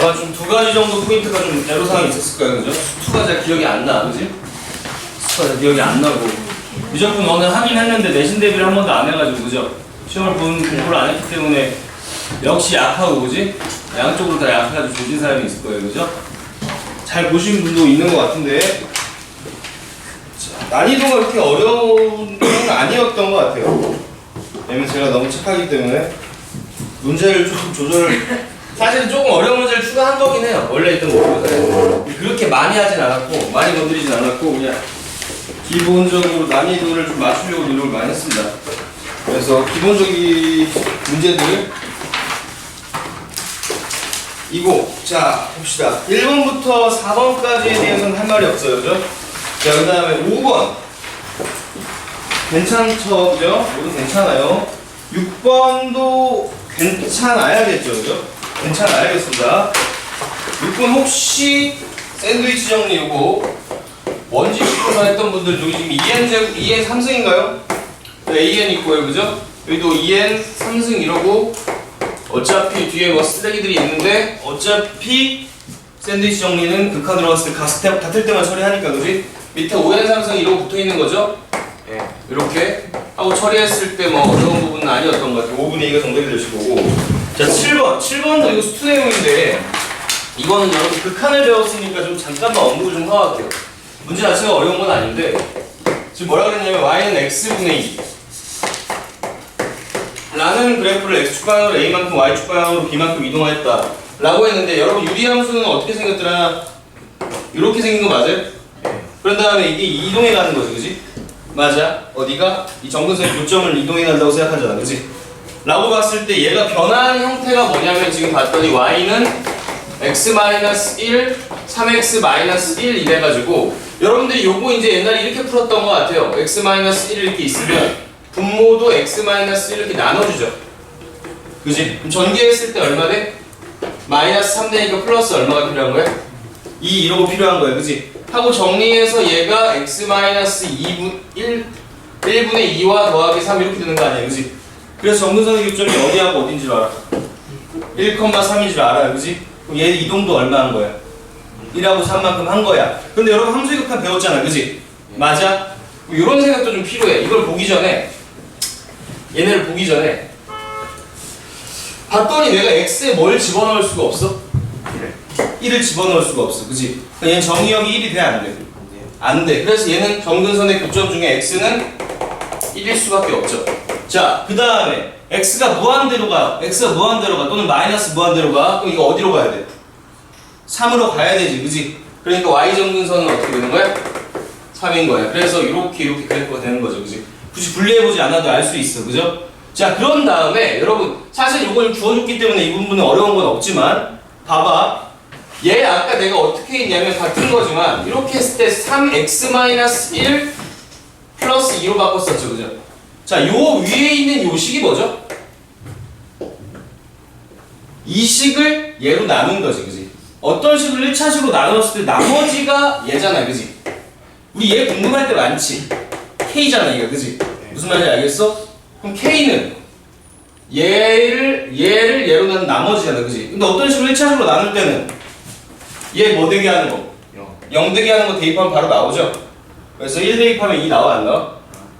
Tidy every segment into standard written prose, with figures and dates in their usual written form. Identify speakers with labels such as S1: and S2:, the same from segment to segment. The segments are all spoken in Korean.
S1: 아마 좀 두 가지 정도 포인트가 좀 애로사항이 있었을 거예요, 그죠? 수투가 잘 기억이 안 나, 그지? 수투가 잘 기억이 안 나고 미적분 오늘 하긴 했는데 내신 대비를 한 번도 안 해가지고, 그죠? 시험을 공부를 안 했기 때문에 역시 약하고, 그지? 양쪽으로 다 약해가지고 조진 사람이 있을 거예요, 그죠? 잘 보신 분도 있는 것 같은데 자, 난이도가 그렇게 어려운 건 아니었던 것 같아요. 왜냐면 제가 너무 착하기 때문에 문제를 좀 조절을 사실은 조금 어려운 문제를 추가한 거긴 해요. 원래 있던 모의고사에 그렇게 많이 하진 않았고 많이 건드리진 않았고 그냥 기본적으로 난이도를 좀 맞추려고 노력을 많이 했습니다. 그래서 기본적인 문제들 이고 자 봅시다. 1번부터 4번까지에 대해서는 할 말이 없어요, 그죠? 자, 그 다음에 5번 괜찮죠, 그죠? 모두 괜찮아요. 6번도 괜찮아야겠죠, 그죠? 괜찮아야겠습니다. 6번 혹시 샌드위치 정리 요거 원지식으로 했던 분들 여기 지금 2n 제곱 2n 3승인가요? 네, 2n 있고요, 그죠? 여기도 2n 3승 이러고 어차피 뒤에 뭐 쓰레기들이 있는데 어차피 샌드위치 정리는 극한으로 갔을 때 같을 때만 처리하니까, 그지? 밑에 5n 3승 이러고 붙어 있는 거죠? 예, 이렇게 하고 처리했을 때 뭐 어려운 부분은 아니었던 것 같아요. 5분의 2가 정답이 되실 거고. 자, 7번도 이거 수투 내용인데 이거는 여러분 극한을 배웠으니까 좀 잠깐만 언급을 좀 하고 갈게요. 문제 자체가 어려운 건 아닌데 지금 뭐라 그랬냐면 y는 x분의 2 라는 그래프를 x축 방향으로 a만큼 y축 방향으로 b만큼 이동하였다 라고 했는데 여러분 유리함수는 어떻게 생겼더라? 이렇게 생긴 거 맞아요? 그런 다음에 이게 이동해 가는 거지, 그지? 맞아. 어디가? 이 정근선의 교점을 이동해 간다고 생각하잖아, 그지? 라고 봤을 때 얘가 변한 형태가 뭐냐면 지금 봤더니 y는 x-1, 3x-1 이래가지고 여러분들이 요거 이제 옛날에 이렇게 풀었던 것 같아요. x-1 이렇게 있으면 분모도 x-1 이렇게 나눠주죠. 그지? 그럼 전개했을 때 얼마 돼? 마이너스 3되니까 플러스 얼마가 필요한 거야? 2 이러고 필요한 거야, 그지? 하고 정리해서 얘가 x-1분의 2와 더하기 3 이렇게 되는 거 아니야, 그지? 그래서 정근선의 교점이 어디하고 어딘 줄 알아? 1,3인 줄 알아요, 그지? 그럼 얘 이동도 얼마 한 거야? 1하고 3만큼 한 거야. 근데 여러분 함수의 극한 배웠잖아, 그지? 맞아? 이런 생각도 좀 필요해. 이걸 보기 전에 얘네를 보기 전에 봤더니 내가 x에 뭘 집어넣을 수가 없어? 1을 집어넣을 수가 없어, 그지? 얘는 정의역이 1이 돼, 안 돼? 안 돼. 그래서 얘는 정근선의 교점 중에 x는 1일 수밖에 없죠. 자, 그 다음에 x가 무한대로 가, x가 무한대로 가, 또는 마이너스 무한대로 가. 그럼 이거 어디로 가야 돼? 3으로 가야 되지, 그지? 그러니까 y 정근선은 어떻게 되는 거야? 3인 거야. 그래서 이렇게 그래프가 되는 거죠, 그지? 굳이 분리해보지 않아도 알 수 있어, 그죠? 자, 그런 다음에 여러분 사실 이걸 주어줬기 때문에 이 부분은 어려운 건 없지만 봐봐. 얘 아까 내가 어떻게 했냐면 같은 거지만 이렇게 했을 때 3x-1 플러스 2로 바꿨었죠, 그죠? 자, 요 위에 있는 요 식이 뭐죠? 이 식을 얘로 나눈 거지, 그지? 어떤 식을 1차식으로 나눴을 때 나머지가 얘잖아, 그지? 우리 얘 궁금할 때 많지? K잖아, 이거, 그지? 무슨 말인지 알겠어? 그럼 K는 얘를 얘로 나눈 나머지잖아, 그지? 근데 어떤 식으로 1차식으로 나눌 때는 얘 뭐 되게 하는 거? 0 되게 하는 거 대입하면 바로 나오죠? 그래서 1 대입하면 2 나와, 안 나와?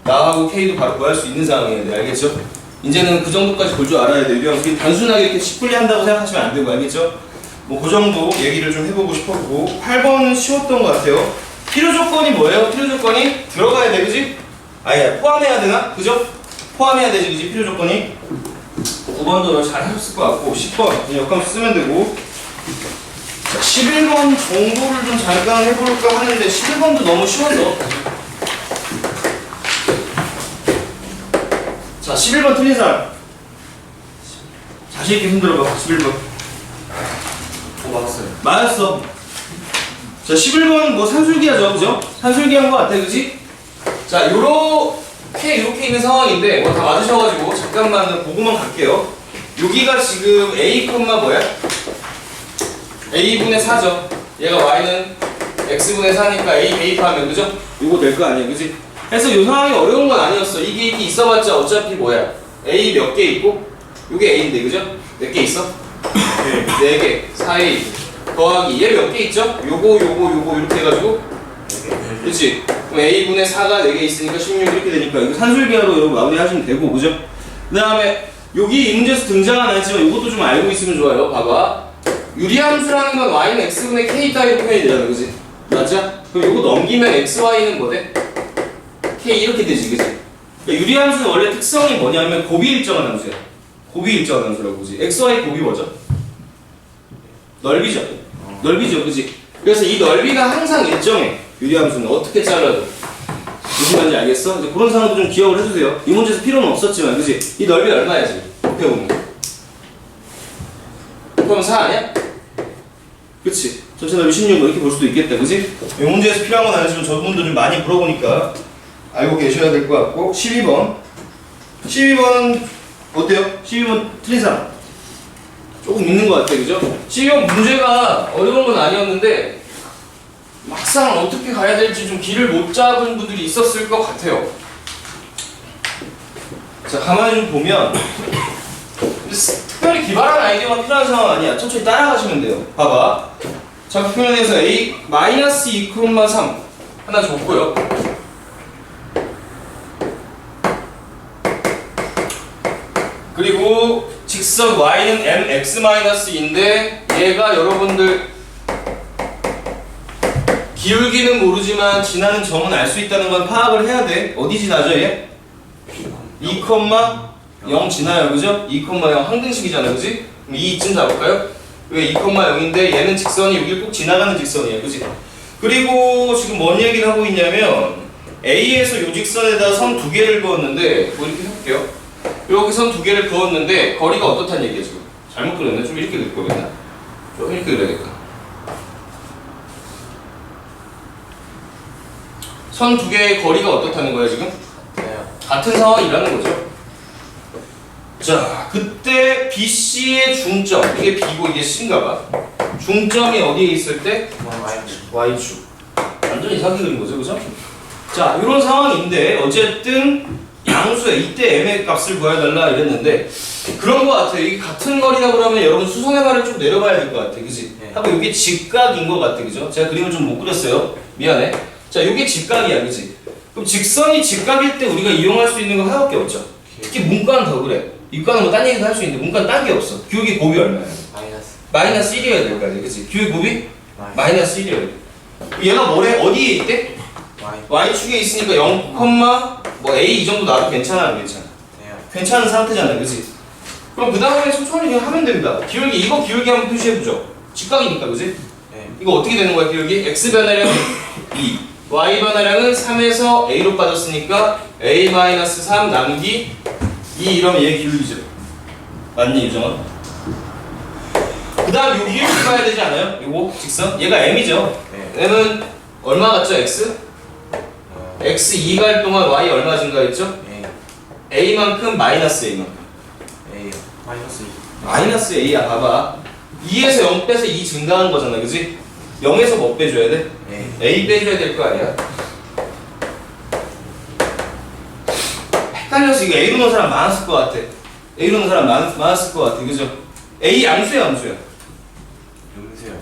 S1: 나하고 K도 바로 구할 수 있는 상황이에요, 알겠죠? 이제는 그 정도까지 볼 줄 알아야 돼요. 그냥 단순하게 이렇게 식분리 한다고 생각하시면 안 되고, 알겠죠? 뭐 그 정도 얘기를 좀 해보고 싶었고 8번은 쉬웠던 것 같아요. 필요 조건이 뭐예요? 필요 조건이 들어가야 돼, 그지? 아니야, 포함해야 되나? 그죠? 포함해야 되지, 그지? 필요 조건이 9번도 잘 하셨을 것 같고 10번 그냥 역함수 쓰면 되고 자, 11번 정도를 좀 잠깐 해볼까 하는데 11번도 너무 쉬웠어. 자, 11번 틀린 사람 자신있게 흔들어봐. 11번
S2: 맞았어요.
S1: 맞았어. 자, 11번 뭐 산술기하죠, 그죠? 산술기한 거 같아, 그지? 자, 이렇게 있는 상황인데 뭐 다 맞으셔가지고 잠깐만 보고만 갈게요. 여기가 지금 a, 뭐야? a분의 4죠. 얘가 y는 x분의 4니까 a 대입하면, 그죠? 이거 될 거 아니에요, 그지? 그래서 이 상황이 어려운 건 아니었어. 이게 있어봤자 어차피 뭐야? a 몇 개 있고 요게 a인데, 그죠? 몇 개 있어? 4개 4A 더하기 얘 몇 개 있죠? 요거 이렇게 해가지고 그렇지? 그럼 A분의 4가 4개 있으니까 16 이렇게 되니까 이거 산술계화로 여러분 마무리 하시면 되고 그죠? 그 다음에 여기 이 문제에서 등장은 안 했지만 이것도 좀 알고 있으면 좋아요. 봐봐 유리함수라는 건 y는 x분의 k 따위로 표현이 되잖아 그지? 맞아? 그럼 이거 넘기면 xy는 뭐 돼? k 이렇게 되지 그지? 그러니까 유리함수는 원래 특성이 뭐냐면 곱이 일정한 함수야. 곱이 일정한 함수라고 그지? xy 곱이 뭐죠? 넓이죠. 넓이죠 그지? 그래서 이 넓이가 항상 일정해. 유리함수는 어떻게 잘라도 무슨 말인지 알겠어? 이제 그런 상황도 좀 기억을 해주세요. 이 문제에서 필요는 없었지만 그지? 이 넓이 얼마야 지금? 곱해보면 그럼 4 아니야? 그치? 전체 넓이 16 이렇게 볼 수도 있겠다 그지? 이 문제에서 필요한 건 아니지만 저분도 좀 많이 물어보니까 알고 계셔야 될 것 같고 12번 어때요? 12번 틀린 사람 조금 있는 것 같아 그죠? 12번 문제가 어려운 건 아니었는데 막상 어떻게 가야 될지 좀 길을 못 잡은 분들이 있었을 것 같아요. 자 가만히 좀 보면 특별히 기발한 아이디어가 필요한 상황 아니야. 천천히 따라가시면 돼요. 봐봐 자꾸 표현해서 A 마이너스 2,3 하나 줬고요. 그리고 직선 y는 mx-2인데 얘가 여러분들 기울기는 모르지만 지나는 점은 알 수 있다는 건 파악을 해야 돼. 어디 지나죠 얘? 2,0 지나요 그죠? 2,0 항등식이잖아요 그지? 그럼 2쯤 잡을까요? 왜 2,0인데 얘는 직선이 여기 꼭 지나가는 직선이에요 그지? 그리고 지금 뭔 얘기를 하고 있냐면 A에서 요 직선에다 선 2개를 그었는데 뭐 이렇게 해볼게요. 이렇게 선 2개를 그었는데 거리가 어떻다는 얘기야 지금? 잘못 그렸네. 좀 이렇게 그릴 거겠나? 좀 이렇게 그려야겠다. 선 2개의 거리가 어떻다는 거야 지금? 같은 상황이라는 거죠. 자, 그때 BC의 중점, 이게 B고 이게 C인가 봐. 중점이 어디에 있을 때? Y축. 완전히 이상하게 그린 거죠, 그죠? 자, 이런 상황인데 어쨌든 양수에 이때 M의 값을 구해달라 이랬는데 그런 거 같아요. 이게 같은 거리다 그러면 여러분 수성의 발을 좀 내려봐야 될 것 같아, 그지? 하고 이게 직각인 것 같아, 그죠? 제가 그림을 좀 못 그렸어요. 미안해. 자, 이게 직각이야, 그지? 그럼 직선이 직각일 때 우리가 이용할 수 있는 건 하나밖에 없죠. 특히 문과는 더 그래. 이과는 뭐 딴 얘기도 할 수 있는데 문과는 딴 게 없어. 기울기 곱이 얼마야? 마이너스 1이어야 될 거 아니야, 그치? 기울기 곱이? 마이너스 1이어야 돼. 얘가 뭐래? 어디에 있대? Y축에 있으니까 0, 뭐 A 이 정도 나도 괜찮아, 안 괜찮아? 괜찮은 상태잖아, 그치? 그럼 그 다음에 천천히 그냥 하면 됩니다. 기울기, 이거 기울기 한번 표시해보죠. 직각이니까, 그치? 이거 어떻게 되는 거야, 기울기? X 변화량은 2, Y 변화량은 3에서 A로 빠졌으니까 A-3 남기 2 이러면 얘 기울기죠. 맞니, 유정아? 그 다음 요 기울기 봐야 되지 않아요? 요거 직선? 얘가 M이죠? M은 얼마 같죠, X? X 2 갈 동안 Y 얼마 증가했죠? A만큼 마이너스 A만큼 마이너스 A야. 봐봐 2에서 0 빼서 2 증가한 거잖아, 그지? 0에서 뭐 빼줘야 돼? A 빼줘야 될 거 아니야? 헷갈려서 이거 A로 넣은 사람 많았을 것 같아. A로 넣은 사람 많았을 것 같아, 그죠? A 양수야, 암수야?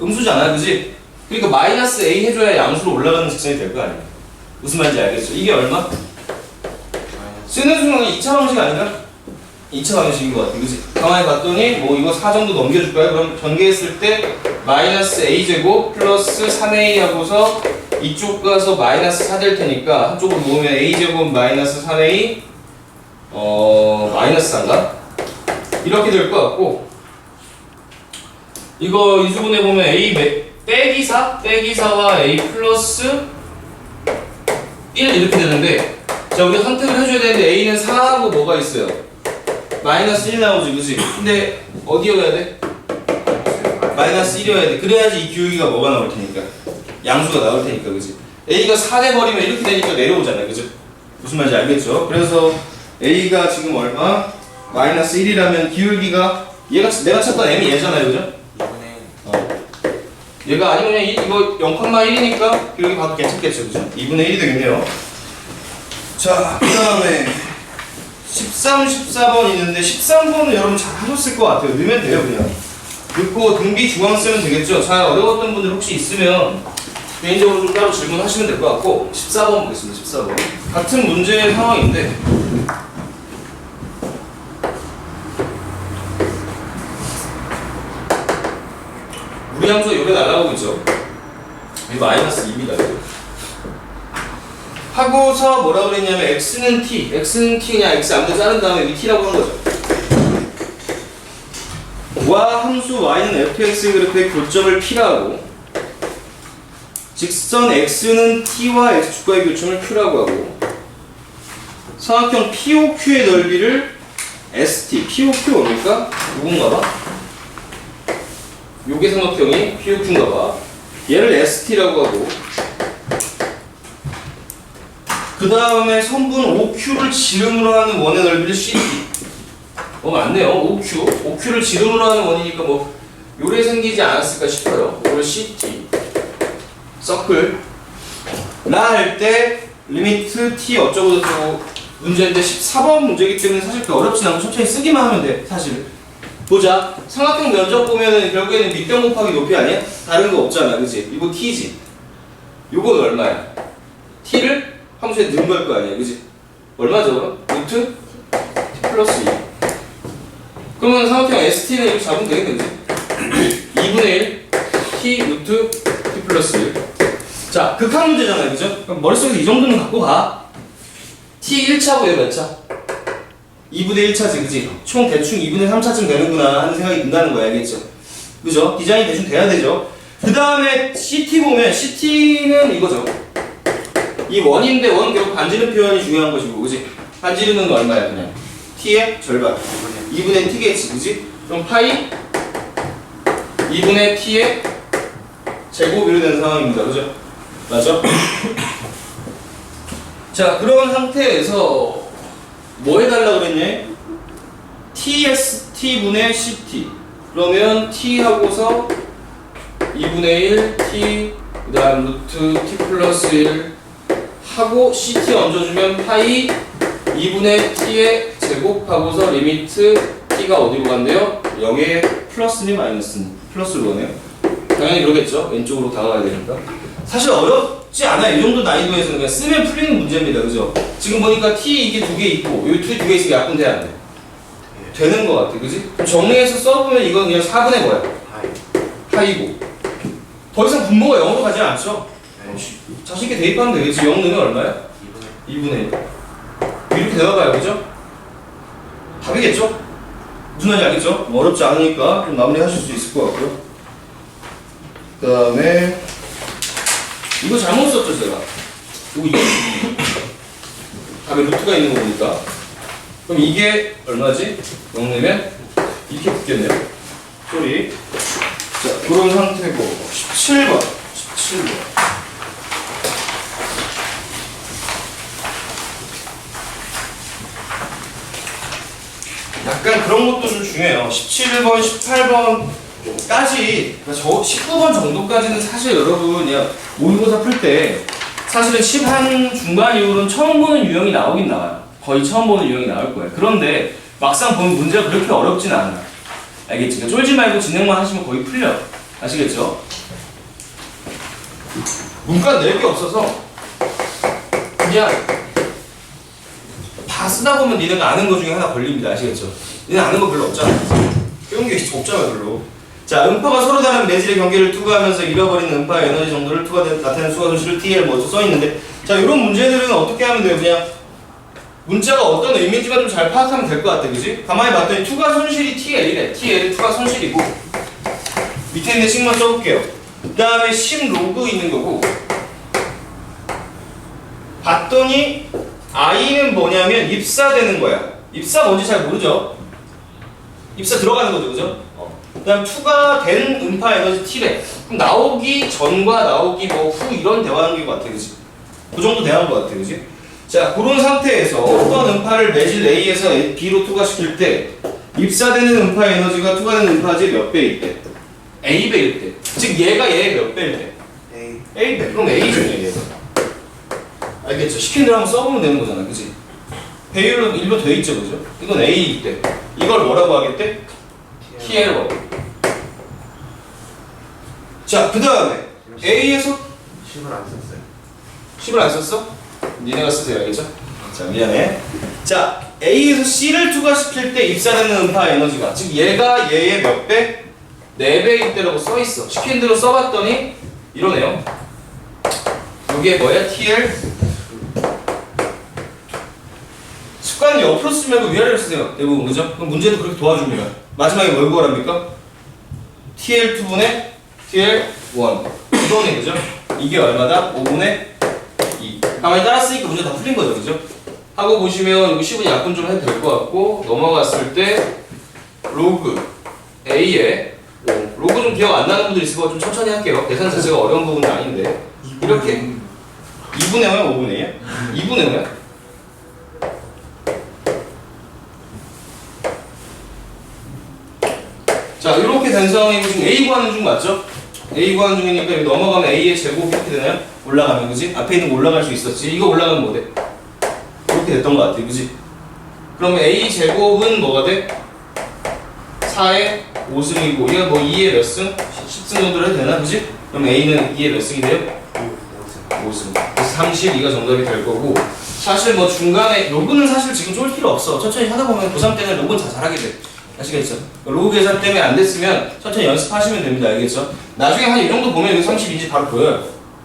S1: 음수잖아, 그지? 그러니까 마이너스 A 해줘야 양수로 올라가는 직선이 될 거 아니야? 무슨 말인지 알겠죠? 이게 얼마? 쓰는 순간 2차 방식 아닌가? 2차 방식인 것 같아, 그지? 가만히 봤더니 뭐 이거 4 정도 넘겨줄까요? 그럼 전개했을 때 마이너스 A제곱 플러스 3A 하고서 이쪽 가서 마이너스 4 될 테니까 한쪽으로 모으면 A제곱 마이너스 3A 마이너스 4인가? 이렇게 될 것 같고 이거 이수분해 보면 A 빼기 4? 빼기 4와 A 플러스 1 이렇게 되는데 자 우리가 선택을 해줘야 되는데 A는 4하고 뭐가 있어요? 마이너스 1 나오지, 그치? 근데 어디여야 돼? 마이너스 1이어야 돼. 그래야지 이 기울기가 뭐가 나올 테니까 양수가 나올 테니까, 그치? A가 4 돼버리면 이렇게 되니까 내려오잖아요, 그죠? 무슨 말인지 알겠죠? 그래서 A가 지금 얼마? 마이너스 1이라면 기울기가 얘가 내가 찾던 M이 얘잖아요, 그죠? 얘가 아니면 그냥 이거 0,1이니까 기울기 봐도 괜찮겠죠, 그죠? 2분의 1이 되겠네요. 자, 그 다음에 13, 14번 있는데 13번은 여러분 잘 하셨을 것 같아요. 넣으면 돼요, 그냥. 넣고 등비 중앙 쓰면 되겠죠. 잘 어려웠던 분들 혹시 있으면 개인적으로 좀 따로 질문하시면 될 것 같고 14번 보겠습니다. 14번 같은 문제 상황인데 우리 함수가 요게 날아가고 있죠. 이 마이너스 2입니다. 하고서 뭐라 그랬냐면 x는 t 그냥 x 아무데 자른 다음에 여기 t라고 한 거죠. 와 함수 y는 fx 그래프의 교점을 p라고 직선 x는 t와 x축과의 교점을 q라고 하고 삼각형 POQ의 넓이를 ST POQ 뭡니까? 누군가봐? 요게 삼각형이 POQ인가봐. 얘를 ST라고 하고 그 다음에 선분 OQ를 지름으로 하는 원의 넓이를 CT. 맞네요. OQ를 지름으로 하는 원이니까 뭐 요래 생기지 않았을까 싶어요. 이걸 CT 서클 라 할 때 리미트 T 어쩌고 저쩌고 문제인데 14번 문제이기 때문에 사실 그렇게 어렵진 않고 천천히 쓰기만 하면 돼. 사실 보자. 삼각형 면적 보면은 결국에는 밑변 곱하기 높이 아니야? 다른 거 없잖아, 그치? 이거 T지. 요건 얼마야? T를 함수에 넣은 걸 거 아니야, 그치? 얼마죠, 그럼? 루트 T 플러스 2. 그러면 삼각형 ST는 이렇게 잡으면 되겠네, 그치? 2분의 1 T 루트 T 플러스 1. 자, 극한 문제잖아요, 그죠? 그럼 머릿속에서 이 정도는 갖고 가. T 1차고 얘 몇 차? 2분의 1차지, 그지? 총 대충 2분의 3차쯤 되는구나 하는 생각이 든다는 거야, 알겠죠? 그죠? 디자인이 대충 돼야 되죠? 그 다음에 CT 보면 CT는 이거죠. 이 원인데 원 결국 반지름 표현이 중요한 것이고, 그지? 반지름은 얼마야, 그냥? T의 절반. 2분의 T겠지, 그지? 그럼 파이 2분의 T의 제곱으로 된 상황입니다, 그죠? 맞죠? 자, 그런 상태에서 뭐 해달라 그랬냐? TST분의 CT. 그러면 T 하고서 2분의 1 T 그 다음 루트 T 플러스 1 하고 CT 얹어주면 파이 2분의 T의 제곱하고서 리미트 T가 어디로 간대요? 0에 플러스니 마이너스니? 플러스로 가네요. 당연히 그러겠죠. 왼쪽으로 다가가야 되니까. 사실 어렵지 않아요. 이 정도 난이도에서는 그냥 쓰면 풀리는 문제입니다. 그죠? 지금 보니까 T 이게 두 개 있고 이 T 두 개 있으면 약분 돼야 안 돼? 되는 것 같아. 그지? 정리해서 써보면 이건 그냥 4분의 뭐야? 파이고. 더 이상 분모가 0으로 가지 않죠? 자신있게 대입하면 되겠지. 0 넣으면 얼마야? 2분의 1. 이렇게 되어가요. 그죠? 답이겠죠? 무슨 말인지 알겠죠? 어렵지 않으니까 좀 마무리 하실 수 있을 것 같고요. 그 다음에 이거 잘못 썼죠, 제가. 이거 답에 루트가 있는 거 보니까. 그럼 이게 얼마지? 0 내면 이렇게 붙겠네요. 소리. 자, 그런 상태고 17번. 약간 그런 것도 좀 중요해요. 17번, 18번까지, 저 19번 정도까지는 사실 여러분 그냥 모의고사 풀 때 사실은 10한 중반 이후로는 처음 보는 유형이 나오긴 나와요. 거의 처음 보는 유형이 나올 거예요. 그런데 막상 보면 문제가 그렇게 어렵진 않아요. 알겠지? 그러니까 쫄지 말고 진행만 하시면 거의 풀려. 아시겠죠? 문과 낼 게 없어서 그냥 다 쓰다 보면 니네가 아는 거 중에 하나 걸립니다. 아시겠죠? 니네 아는 거 별로 없잖아. 배운 게 없잖아, 별로. 자, 음파가 서로 다른 매질의 경계를 투과하면서 잃어버리는 음파의 에너지 정도를 나타내는 수가 손실을 TL 뭐 써있는데, 자, 이런 문제들은 어떻게 하면 돼요? 그냥 문자가 어떤 의미인지만 좀 잘 파악하면 될 것 같아, 그지? 가만히 봤더니 투과 손실이 TL이래. TL이 투과 손실이고, 밑에 있는 식만 써볼게요. 그 다음에 10 로그 있는 거고, 봤더니 I는 뭐냐면 입사되는 거야. 입사 뭔지 잘 모르죠? 입사 들어가는 거죠, 그죠? 그 다음 투가 된 음파 에너지 T래. 그럼 나오기 전과 나오기 뭐 후 이런 대화하는 것 같아, 그지? 그 정도 대화한 것 같아, 그지? 자, 그런 상태에서 어떤 음파를 매질 A에서 B로 투과시킬 때 입사되는 음파 에너지가 투과되는 음파의 몇 배일 때? A배일 때. 즉 얘가 얘의 몇 배일 때? A배. 그럼 A죠, 얘가. 알겠죠? 시킨 대로 한번 써보면 되는 거잖아, 그지? 배율로 일로 돼 있죠, 그죠? 이건 A일 때. 이걸 뭐라고 하겠대? TL로. 자, 그 다음에 A에서
S2: 10을 안 썼어요.
S1: 10을 안 썼어? 니네가 쓰세요, 알겠죠? 자, 미안해. 자, A에서 C를 투과시킬 때 입사되는 음파 에너지가, 즉 얘가 얘의 몇 배? 4배일 때라고 써있어. 시킨 대로 써봤더니 이러네요. 이게 뭐야? TL. 습관은 옆으로 쓰지 말고 위아래로 쓰세요. 대부분, 그죠? 그럼 문제도 그렇게 도와줍니다. 마지막에 뭘 구하랍니까? TL2분의 TL1. 이거네, 그죠? 이게 얼마다? 5분의 2. 가만히 따랐으니까 문제 다 풀린 거죠, 그죠? 하고 보시면 이거 10은 약분 좀 해도 될 것 같고, 넘어갔을 때 로그 A에 로그 좀 기억 안 나는 분들 있을 거고 좀 천천히 할게요. 계산 자체가 어려운 부분은 아닌데 이렇게 2분의 5야? 5분의 2야? 2분의 5야? 자, 이렇게 된 상황이고 지금 A 구하는 중 맞죠? A 구하는 중이니까 여기 넘어가면 A의 제곱 이렇게 되나요? 올라가면, 그지? 앞에 있는 거 올라갈 수 있었지. 이거 올라가면 뭐 돼? 이렇게 됐던 것 같아, 그지? 그러면 A 제곱은 뭐가 돼? 4의 5승이고 얘가 뭐 2의 몇 승? 10승 정도로 해도 되나? 그지? 그럼 A는 2의 몇 승이 돼요? 5승. 그래서 32가 정답이 될 거고, 사실 뭐 중간에 로그는 사실 지금 쫄 필요 없어. 천천히 하다 보면 고3 때는 로그는 다 잘하게 돼. 아시겠죠? 로그 계산 때문에 안 됐으면 천천히 연습하시면 됩니다. 알겠죠? 나중에 한 이 정도 보면 여기 32인지 바로 보여요.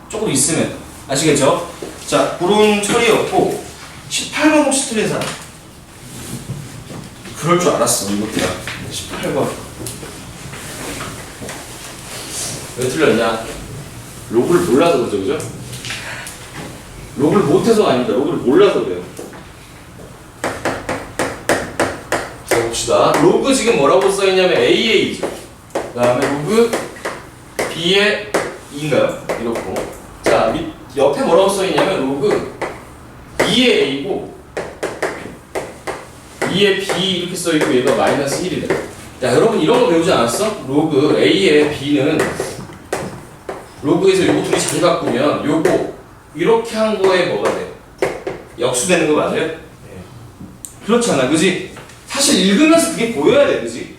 S1: 조금 있으면. 아시겠죠? 자, 그런 처리였고 18번 혹시 틀린 사람? 그럴 줄 알았어. 이것도야. 18번. 왜 틀렸냐? 로그를 몰라서 그러죠, 그죠? 로그를 못해서가 아닙니다. 로그를 몰라서 그래요. 자, 봅시다. 로그 지금 뭐라고 써있냐면 AA죠. 그 다음에 로그 B의 2인가요? 이렇고. 자, 옆에 뭐라고 써있냐면 로그 2의 A고 2의 B 이렇게 써있고 얘가 마이너스 1이래. 자, 여러분 이런 거 배우지 않았어? 로그 A의 B는 로그에서 요거 둘이 자리 바꾸면 요거 이렇게 한 거에 뭐가 돼? 역수되는 거 맞아요? 네. 그렇잖아, 그지? 사실 읽으면서 그게 보여야 돼, 그지?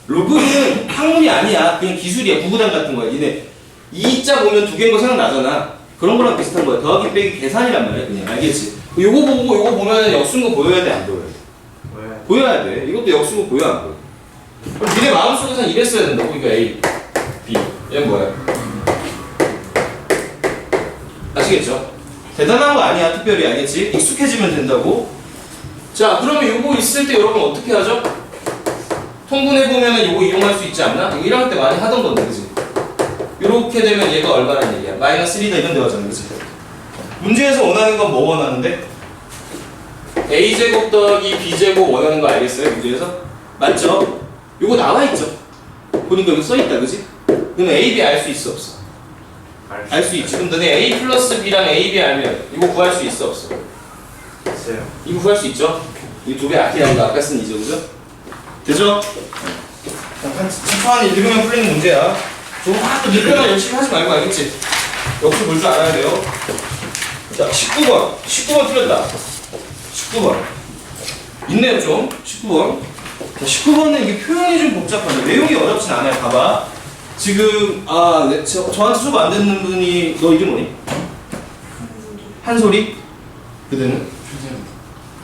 S1: 로그는 학문이 아니야. 그냥 기술이야. 구구단 같은 거야. 얘네 2자 보면 두 개인 거 생각나잖아. 그런 거랑 비슷한 거야. 더하기 빼기 계산이란 말이야, 그냥. 알겠지? 요거 보고 요거 보면 역수인 거 보여야 돼, 안 보여야 돼? 보여야 돼. 이것도 역수인 거 보여, 안 보여? 그럼 니네 마음속에선 이랬어야 된다고. 이거 A, B. 얘는 뭐야? 아시겠죠? 대단한 거 아니야, 특별히. 알겠지? 익숙해지면 된다고. 자, 그러면 요거 있을 때 여러분 어떻게 하죠? 통분해보면 요거 이용할 수 있지 않나? 이거 1학년 때 많이 하던 건데, 그지? 요렇게 되면 얘가 얼마란 얘기야? 마이너스 3다 이런 데 가잖아, 그지? 문제에서 원하는 건 뭐 원하는데? A제곱 더하기 B제곱 원하는 거 알겠어요? 문제에서? 맞죠? 요거 나와있죠? 보니까 여기 써있다, 그지? 그러면 A, B 알 수 있어, 없어? 알 수 있지. 그럼 너네 A 플러스 B랑 A, B 알면 이거 구할 수 있어, 없어?
S2: 있어요.
S1: 이거 구할 수 있죠? 이 두 배 아끼는 거 아까 쓴 2죠, 그죠? 되죠? 천천히 읽으면 풀리는 문제야. 저거 막 또 읽으면 열심히 하지 말고, 알겠지? 역시 볼 줄 알아야 돼요. 자, 19번. 19번 틀렸다. 19번. 있네요, 좀. 19번. 자, 19번은 이게 표현이 좀 복잡한데, 내용이 어렵진 않아요. 봐봐. 지금, 네, 저한테 수업 안 듣는 분이, 너 이름 뭐니? 한솔이? 그대는?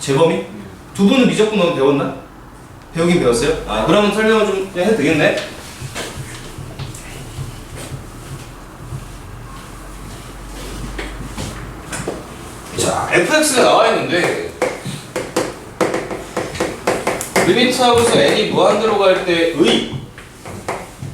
S1: 재범이? 두 분은 미적분 너무 배웠나? 배우긴 배웠어요? 그러면 설명을 좀 해도 되겠네? 자, fx가 나와 있는데 리미트하고서 n이 무한대로 갈 때의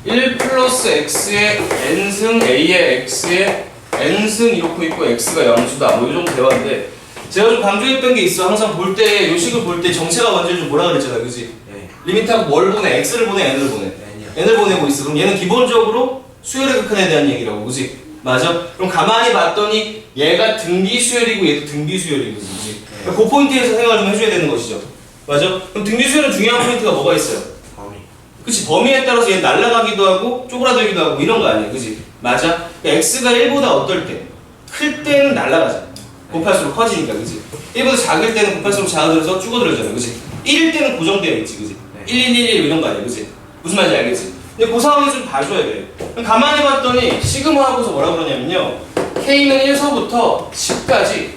S1: 1 플러스 x의 n승 a의 x의 n승 이렇게 있고 x가 양수다. 뭐 이 정도 대화인데 제가 좀 강조했던 게 있어. 항상 볼 때 요식을 볼 때 정체가 먼저 좀 뭐라 그랬잖아, 그지?
S2: 네.
S1: 리미트하고 뭘 보내? x를 보내, n을 보내? n을 보내고 있어. 그럼 얘는 기본적으로 수열의 극한에 대한 얘기라고, 그지? 맞아? 그럼 가만히 봤더니 얘가 등비 수열이고 얘도 등비 수열이고, 그지?
S2: 네.
S1: 그 포인트에서 생각을 좀 해줘야 되는 것이죠. 맞아? 그럼 등비 수열은 중요한 포인트가 뭐가 있어요?
S2: 범위.
S1: 그치? 범위에 따라서 얘는 날아가기도 하고 쪼그라들기도 하고 이런 거 아니야, 그지? 맞아? 그러니까 x가 1보다 어떨 때? 클 때는 날아가잖아. 곱할수록 커지니까, 그지? 1보다 작을 때는 곱할수록 작아들어서 줄어들어잖아, 그지? 1일 때는 고정되어 있지, 그지?
S2: 네.
S1: 1, 1, 1, 1 이런 거 아니야, 그지? 무슨 말인지 알겠지? 근데 그 상황을 좀 봐줘야 돼. 가만히 봤더니 시그마하고서 뭐라 그러냐면요. K는 1서부터 10까지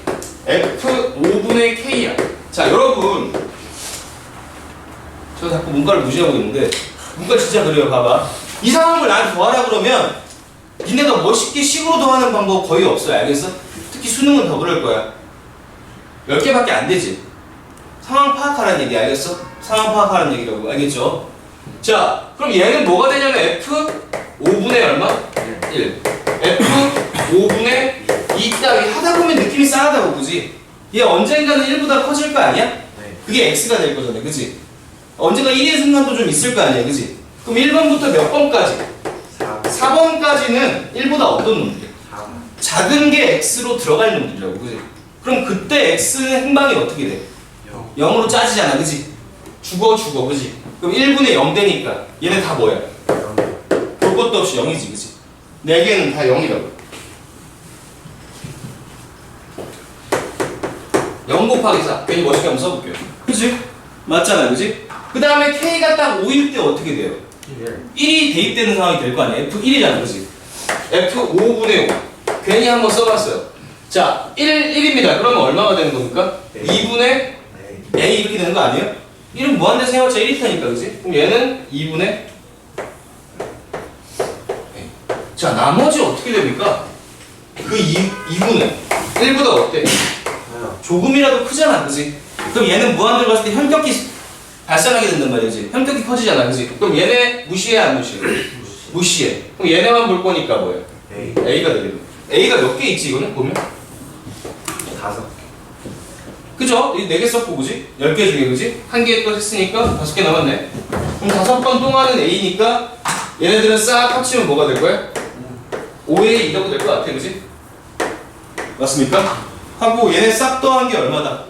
S1: F5분의 K야. 자, 여러분. 저 자꾸 문과를 무시하고 있는데, 문과 진짜 그래요. 봐봐. 이 상황을 나한테 더하라 그러면, 니네가 멋있게 식으로 더하는 방법 거의 없어요. 알겠어? 특히 수능은 더 그럴 거야. 10개밖에 안 되지. 상황 파악하라는 얘기, 알겠어? 상황 파악하라는 얘기라고, 알겠죠? 자, 그럼 얘는 뭐가 되냐면 F5분의 얼마? 1. F5분의 2 따위 하다 보면 느낌이 싸하다고, 그지? 얘 언젠가는 1보다 커질 거 아니야?
S2: 네.
S1: 그게 X가 될 거잖아, 그지? 언젠가 1의 순간도 좀 있을 거 아니야, 그지? 그럼 1번부터 몇 번까지? 4번까지는 1보다 어떤 놈들이야?
S2: 4.
S1: 작은 게 X로 들어갈 놈들이라고, 그지? 그럼 그때 X는 행방이 어떻게 돼?
S2: 0.
S1: 0으로 짜지잖아, 그지? 죽어, 그지? 그럼 1분의 0 되니까 얘네 다 뭐야?
S2: 0.
S1: 볼 것도 없이 0이지, 그지? 4개는 다 0이라고. 0 곱하기 4. 괜히 멋있게 한번 써볼게요. 그지? 맞잖아, 그지? 그 다음에 K가 딱 5일 때 어떻게 돼요? 1이 대입되는 상황이 될 거 아니야? F1이잖아, 그지? F5분의 5. 괜히 한번 써봤어요. 자, 1입니다. 그러면 얼마가 되는 겁니까?
S2: 네.
S1: 2분의
S2: 네.
S1: A 이렇게 되는 거 아니에요? 1은 무한대 생활차 1이니까, 그지? 그럼 얘는 2분의 A. 자, 나머지 어떻게 됩니까? 그 2분의 1보다 어때? 조금이라도 크잖아, 그지? 그럼 얘는 무한대로 갔을 때 현격히 발산하게 된단 말이지. 현격히 커지잖아, 그지? 그럼 얘네 무시해, 안 무시해? 무시해. 그럼 얘네만 볼 거니까 뭐야?
S2: A.
S1: A가 되겠네. A가 몇 개 있지, 이거는? 보면?
S2: 5.
S1: 그죠? 이 4개 썼고, 그지? 10개 중에, 그지? 1개 또 했으니까 5개 남았네. 그럼 5번 동안은 A니까 얘네들은 싹 합치면 뭐가 될 거야? 5의 2라고 될 것 같아, 그지? 맞습니까? 하고 얘네 싹 더한 게 얼마다?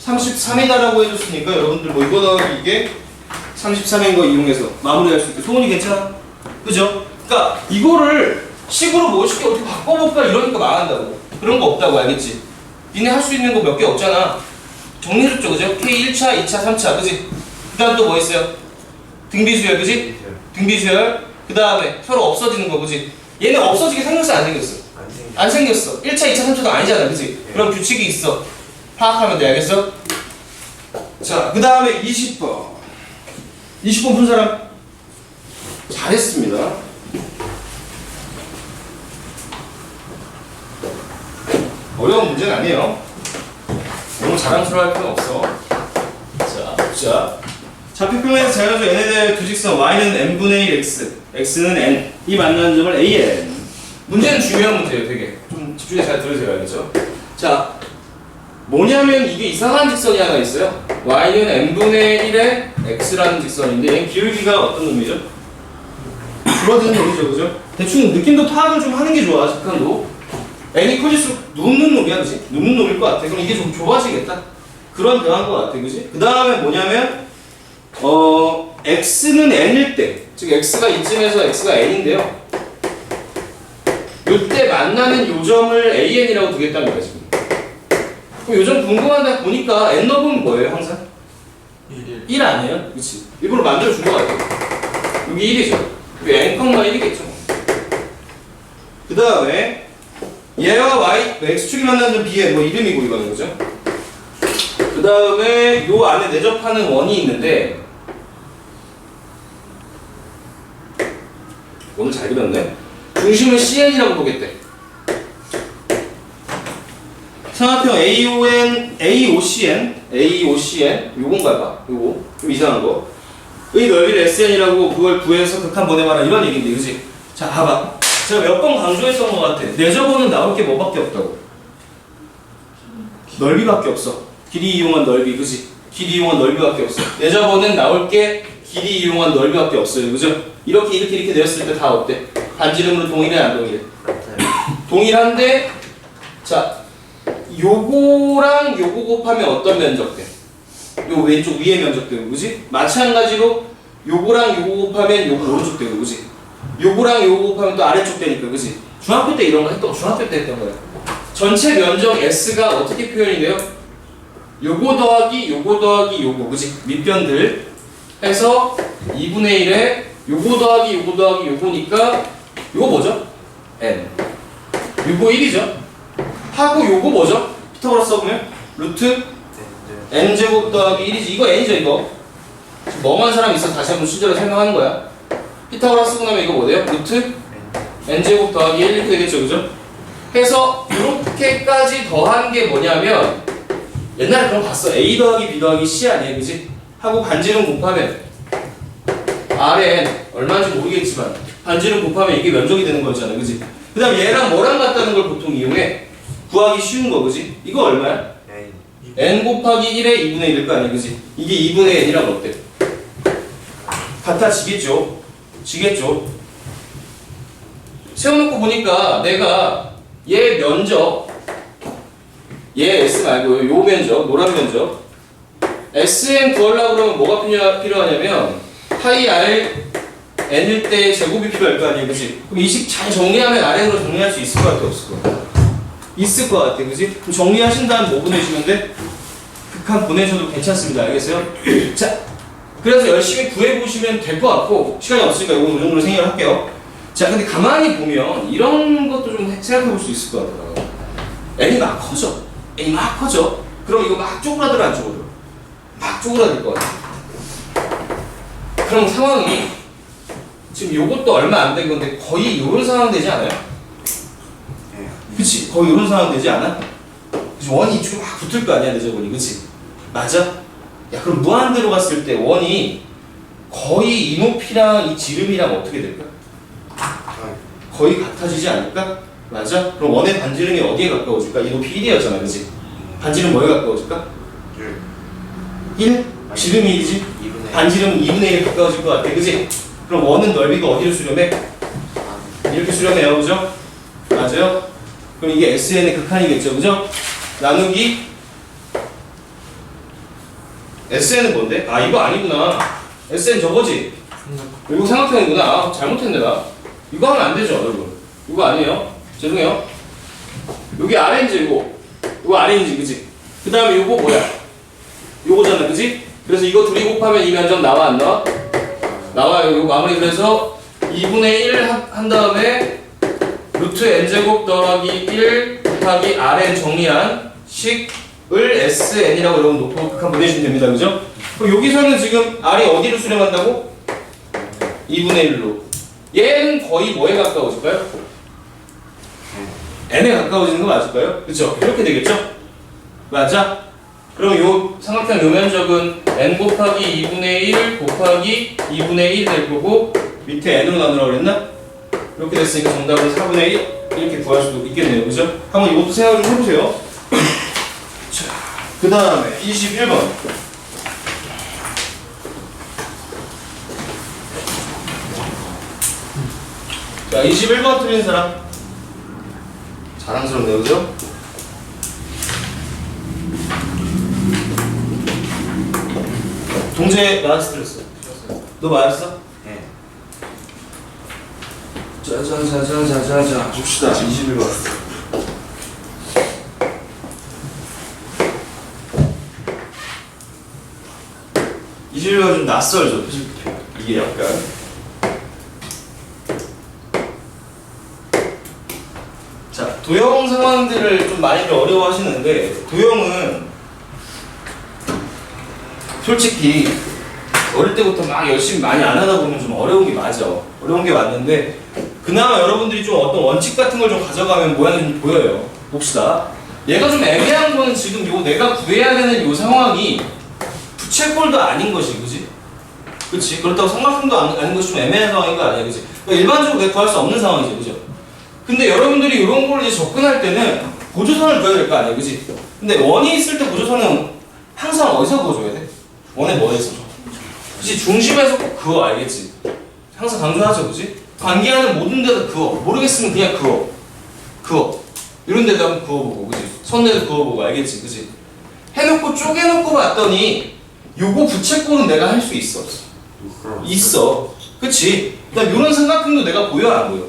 S1: 33이다라고 해줬으니까 여러분들 뭐 이거 더하기 이게 33인 거 이용해서 마무리할 수 있게 소문이 괜찮아? 그죠? 그러니까 이거를 식으로 멋있게 어떻게 바꿔볼까 이러니까 망한다고. 그런 거 없다고, 알겠지? 니네 할 수 있는 거 몇 개 없잖아. 정리해줬죠, 그죠? K 1차, 2차, 3차, 그지? 그 다음 또 뭐 있어요? 등비수열, 그지? 등비수열. 그 다음에 서로 없어지는 거, 그지? 얘는 없어지게 생겼어, 안 생겼어? 안 생겼어. 1차, 2차, 3차도 아니잖아, 그지?
S2: 네.
S1: 그럼 규칙이 있어. 파악하면 돼, 알겠어? 자, 그 다음에 20번. 20번 푼 사람? 잘했습니다. 어려운 문제는 아니에요. 너무 자랑스러워할 필요는 없어. 자, 보자. 좌표표면에서 자연수 n에 두 직선 y는 n분의 1 x, x는 n. 이 만나는 점을 an. 문제는 중요한 문제예요, 되게. 좀 집중해서 잘 들으세요, 알겠죠? 자, 뭐냐면 이게 이상한 직선이 하나 있어요. y는 n분의 1의 x라는 직선인데 얘는 기울기가 어떤 놈이죠? 줄어드는 놈이죠, 그죠? 대충 느낌도 파악을 좀 하는 게 좋아, 직관도. n이 커질수록 눕는 놈이야, 그지? 눕는 놈일 것 같아. 그럼 이게 좀 좁아지겠다. 그런 대화인 것 같아, 그지? 그 다음에 뭐냐면 x는 n일 때, 즉 x가 이쯤에서 x가 n인데요. 요때 만나는 요점을 an이라고 두겠다는 거야, 지금. 그럼 요점 궁금하다 보니까 n 넣으면 뭐예요, 항상? 1 아니에요? 그치? 일부러 만들어준 것 같아. 여기 1이죠. n, 1이겠죠. 그 다음에 얘와 y, x축이 만나는 점 b의 뭐 이름이고 이거는 거죠. 그 다음에 요 안에 내접하는 원이 있는데 오늘 잘 그렸네. 중심을 CN이라고 보겠대. 삼각형 AOCN 요건가 봐. 요거 좀 이상한 거. 의 넓이를 SN이라고 그걸 구해서 극한 보내봐라 이런 얘기인데, 그지? 자, 봐봐. 제가 몇 번 강조했던 것 같아. 내접어는 나올 게 뭐밖에 없다고. 넓이밖에 없어. 길이 이용한 넓이, 그지? 길이 이용한 넓이밖에 없어. 내접어는 나올 게 길이 이용한 넓이밖에 없어요, 그죠? 이렇게 내렸을 때 다 어때? 반지름으로 동일해, 안 동일해? 동일한데, 자, 요거랑 요거 곱하면 어떤 면적 돼? 요 왼쪽 위에 면적 되고, 그지? 마찬가지로 요거랑 요거 곱하면 요거 오른쪽 되고, 그지? 요거랑 요거 곱하면 또 아래쪽 되니까, 그지? 중학교 때 이런 거 했던, 중학교 때 했던 거야. 전체 면적 S가 어떻게 표현이 돼요? 요거 더하기 요거, 그지? 밑변들 해서 2분의 1에 요거 더하기 요거 더하기 요거니까 요거 뭐죠? n. 요거 1이죠? 하고 요거 뭐죠? 피타고라스 써보면 루트 n제곱 더하기 1이지. 이거 n이죠 이거. 멍한 사람 있어 다시 한번 순서로 설명하는 거야. 피타고라스 쓰고 나면 이거 뭐예요? 루트 n제곱 더하기 1 이렇게 되겠죠 그죠? 해서 이렇게까지 더한 게 뭐냐면 옛날에 그런 거 봤어. a 더하기 b 더하기 c 아니에요 그지? 하고 반지름 곱하면 Rn 얼마인지 모르겠지만 반지름 곱하면 이게 면적이 되는 거잖아 그지? 그 다음 얘랑 뭐랑 같다는 걸 보통 이용해 구하기 쉬운 거 그지? 이거 얼마야? n 곱하기 1의 2분의 1일 거 아니야 그지? 이게 2분의 n이라면 어때? 같아지겠죠? 지겠죠? 세워놓고 보니까 내가 얘 면적 얘 S 말고 요 면적 노란 면적 Sn 구하려고 그러면 뭐가 필요하냐면 파이 R n일 때 제곱이 필요할 거 아니에요 그치? 그럼 이 식 잘 정리하면 Rn으로 정리할 수 있을 것 같아 없을 것 같아? 있을 것 같아 그치? 그럼 정리하신 다음 뭐 보내주면 돼? 극한 보내셔도 괜찮습니다 알겠어요? 자 그래서 열심히 구해보시면 될 것 같고 시간이 없으니까 이거 이 정도로 생각을 할게요 자 근데 가만히 보면 이런 것도 좀 생각해 볼 수 있을 것 같아요 n이 막 커져 n이 막 커져 그럼 이거 막 쪼그라들어 안 쪼그라들어? 막 쪼그라들 것 같아 그럼 상황이 지금 요것도 얼마 안 된 건데 거의 요런 상황 되지 않아요? 그치? 거의 요런 상황 되지 않아? 그치? 원이 이쪽에 막 붙을 거 아니야 내저번이 그치? 맞아? 야 그럼 무한대로 갔을 때 원이 거의 이 높이랑 이 지름이랑 어떻게 될까? 거의 같아지지 않을까? 맞아? 그럼 원의 반지름이 어디에 가까워질까? 이 높이 1이었잖아 그치? 반지름 뭐에 가까워질까? 1? 지름이 1이지? 반지름은 2분의 1에 가까워질 것 같아 그치? 그럼 원은 넓이가 어디로 수렴해? 이렇게 수렴해요 그죠? 맞아요? 그럼 이게 SN의 극한이겠죠 그죠? 나누기 SN은 뭔데? 아 이거 아니구나 SN 저거지? 이거 삼각형이구나 아, 잘못했네 나 이거 하면 안 되죠 여러분 이거 아니에요 죄송해요 여기 Rn지 이거 Rn지 그치? 그 다음에 이거 뭐야? 요거잖아 그치? 그래서 이거 둘이 곱하면 이 면적 나와 안 나와? 나와요 이거 마무리 그래서 2분의 1 한 다음에 루트 n제곱 더하기 1 곱하기 Rn 정리한 식을 SN이라고 여러분 놓고 극한 보내주시면 됩니다 그죠? 그럼 여기서는 지금 R이 어디로 수렴한다고? 2분의 1로 얘는 거의 뭐에 가까워질까요? n에 가까워지는 거 맞을까요? 그쵸? 이렇게 되겠죠? 맞아? 그럼 요 삼각형 요 면적은 n 곱하기 2분의 1 곱하기 2분의 1 될 거고 밑에 n으로 나누라고 그랬나? 이렇게 됐으니까 정답은 4분의 1 이렇게 구할 수도 있겠네요 그죠? 한번 이것도 생각을 좀 해보세요 자, 그 다음에 21번 자 21번 틀린 사람 자랑스럽네요 그죠? 동재 맞았어 틀렸어? 너 맞았어? 네 짜자자자자자자 봅시다 21번 21번 좀 낯설죠 이게 약간 자 도형 상황들을 좀 많이들 어려워하시는데 도형은 솔직히 어릴 때부터 막 열심히 많이 안 하다 보면 좀 어려운 게 맞아 어려운 게 맞는데 그나마 여러분들이 좀 어떤 원칙 같은 걸 좀 가져가면 모양이 좀 보여요 봅시다 얘가 좀 애매한 거는 지금 요 내가 구해야 되는 요 상황이 부채꼴도 아닌 것이 그지? 그치? 그렇다고 삼각형도 아닌 것이 좀 애매한 상황인 거 아니야 그지? 그러니까 일반적으로 내가 구할 수 없는 상황이지 그죠? 근데 여러분들이 이런 걸 이제 접근할 때는 보조선을 그어야 될 거 아니야 그지? 근데 원이 있을 때 보조선은 항상 어디서 그어줘야 돼? 원에 뭐에서? 그치? 중심에서 꼭 그어 알겠지? 항상 강조하죠 그치? 관계하는 모든 데다 그어 모르겠으면 그냥 그어 이런 데다 한번 그어보고 그치? 선내도 그어보고 알겠지 그치? 해놓고 쪼개놓고 봤더니 요거 부채꼴은 내가 할 수 있어 있어 그치? 그다음 요런 삼각형도 내가 보여 안 보여?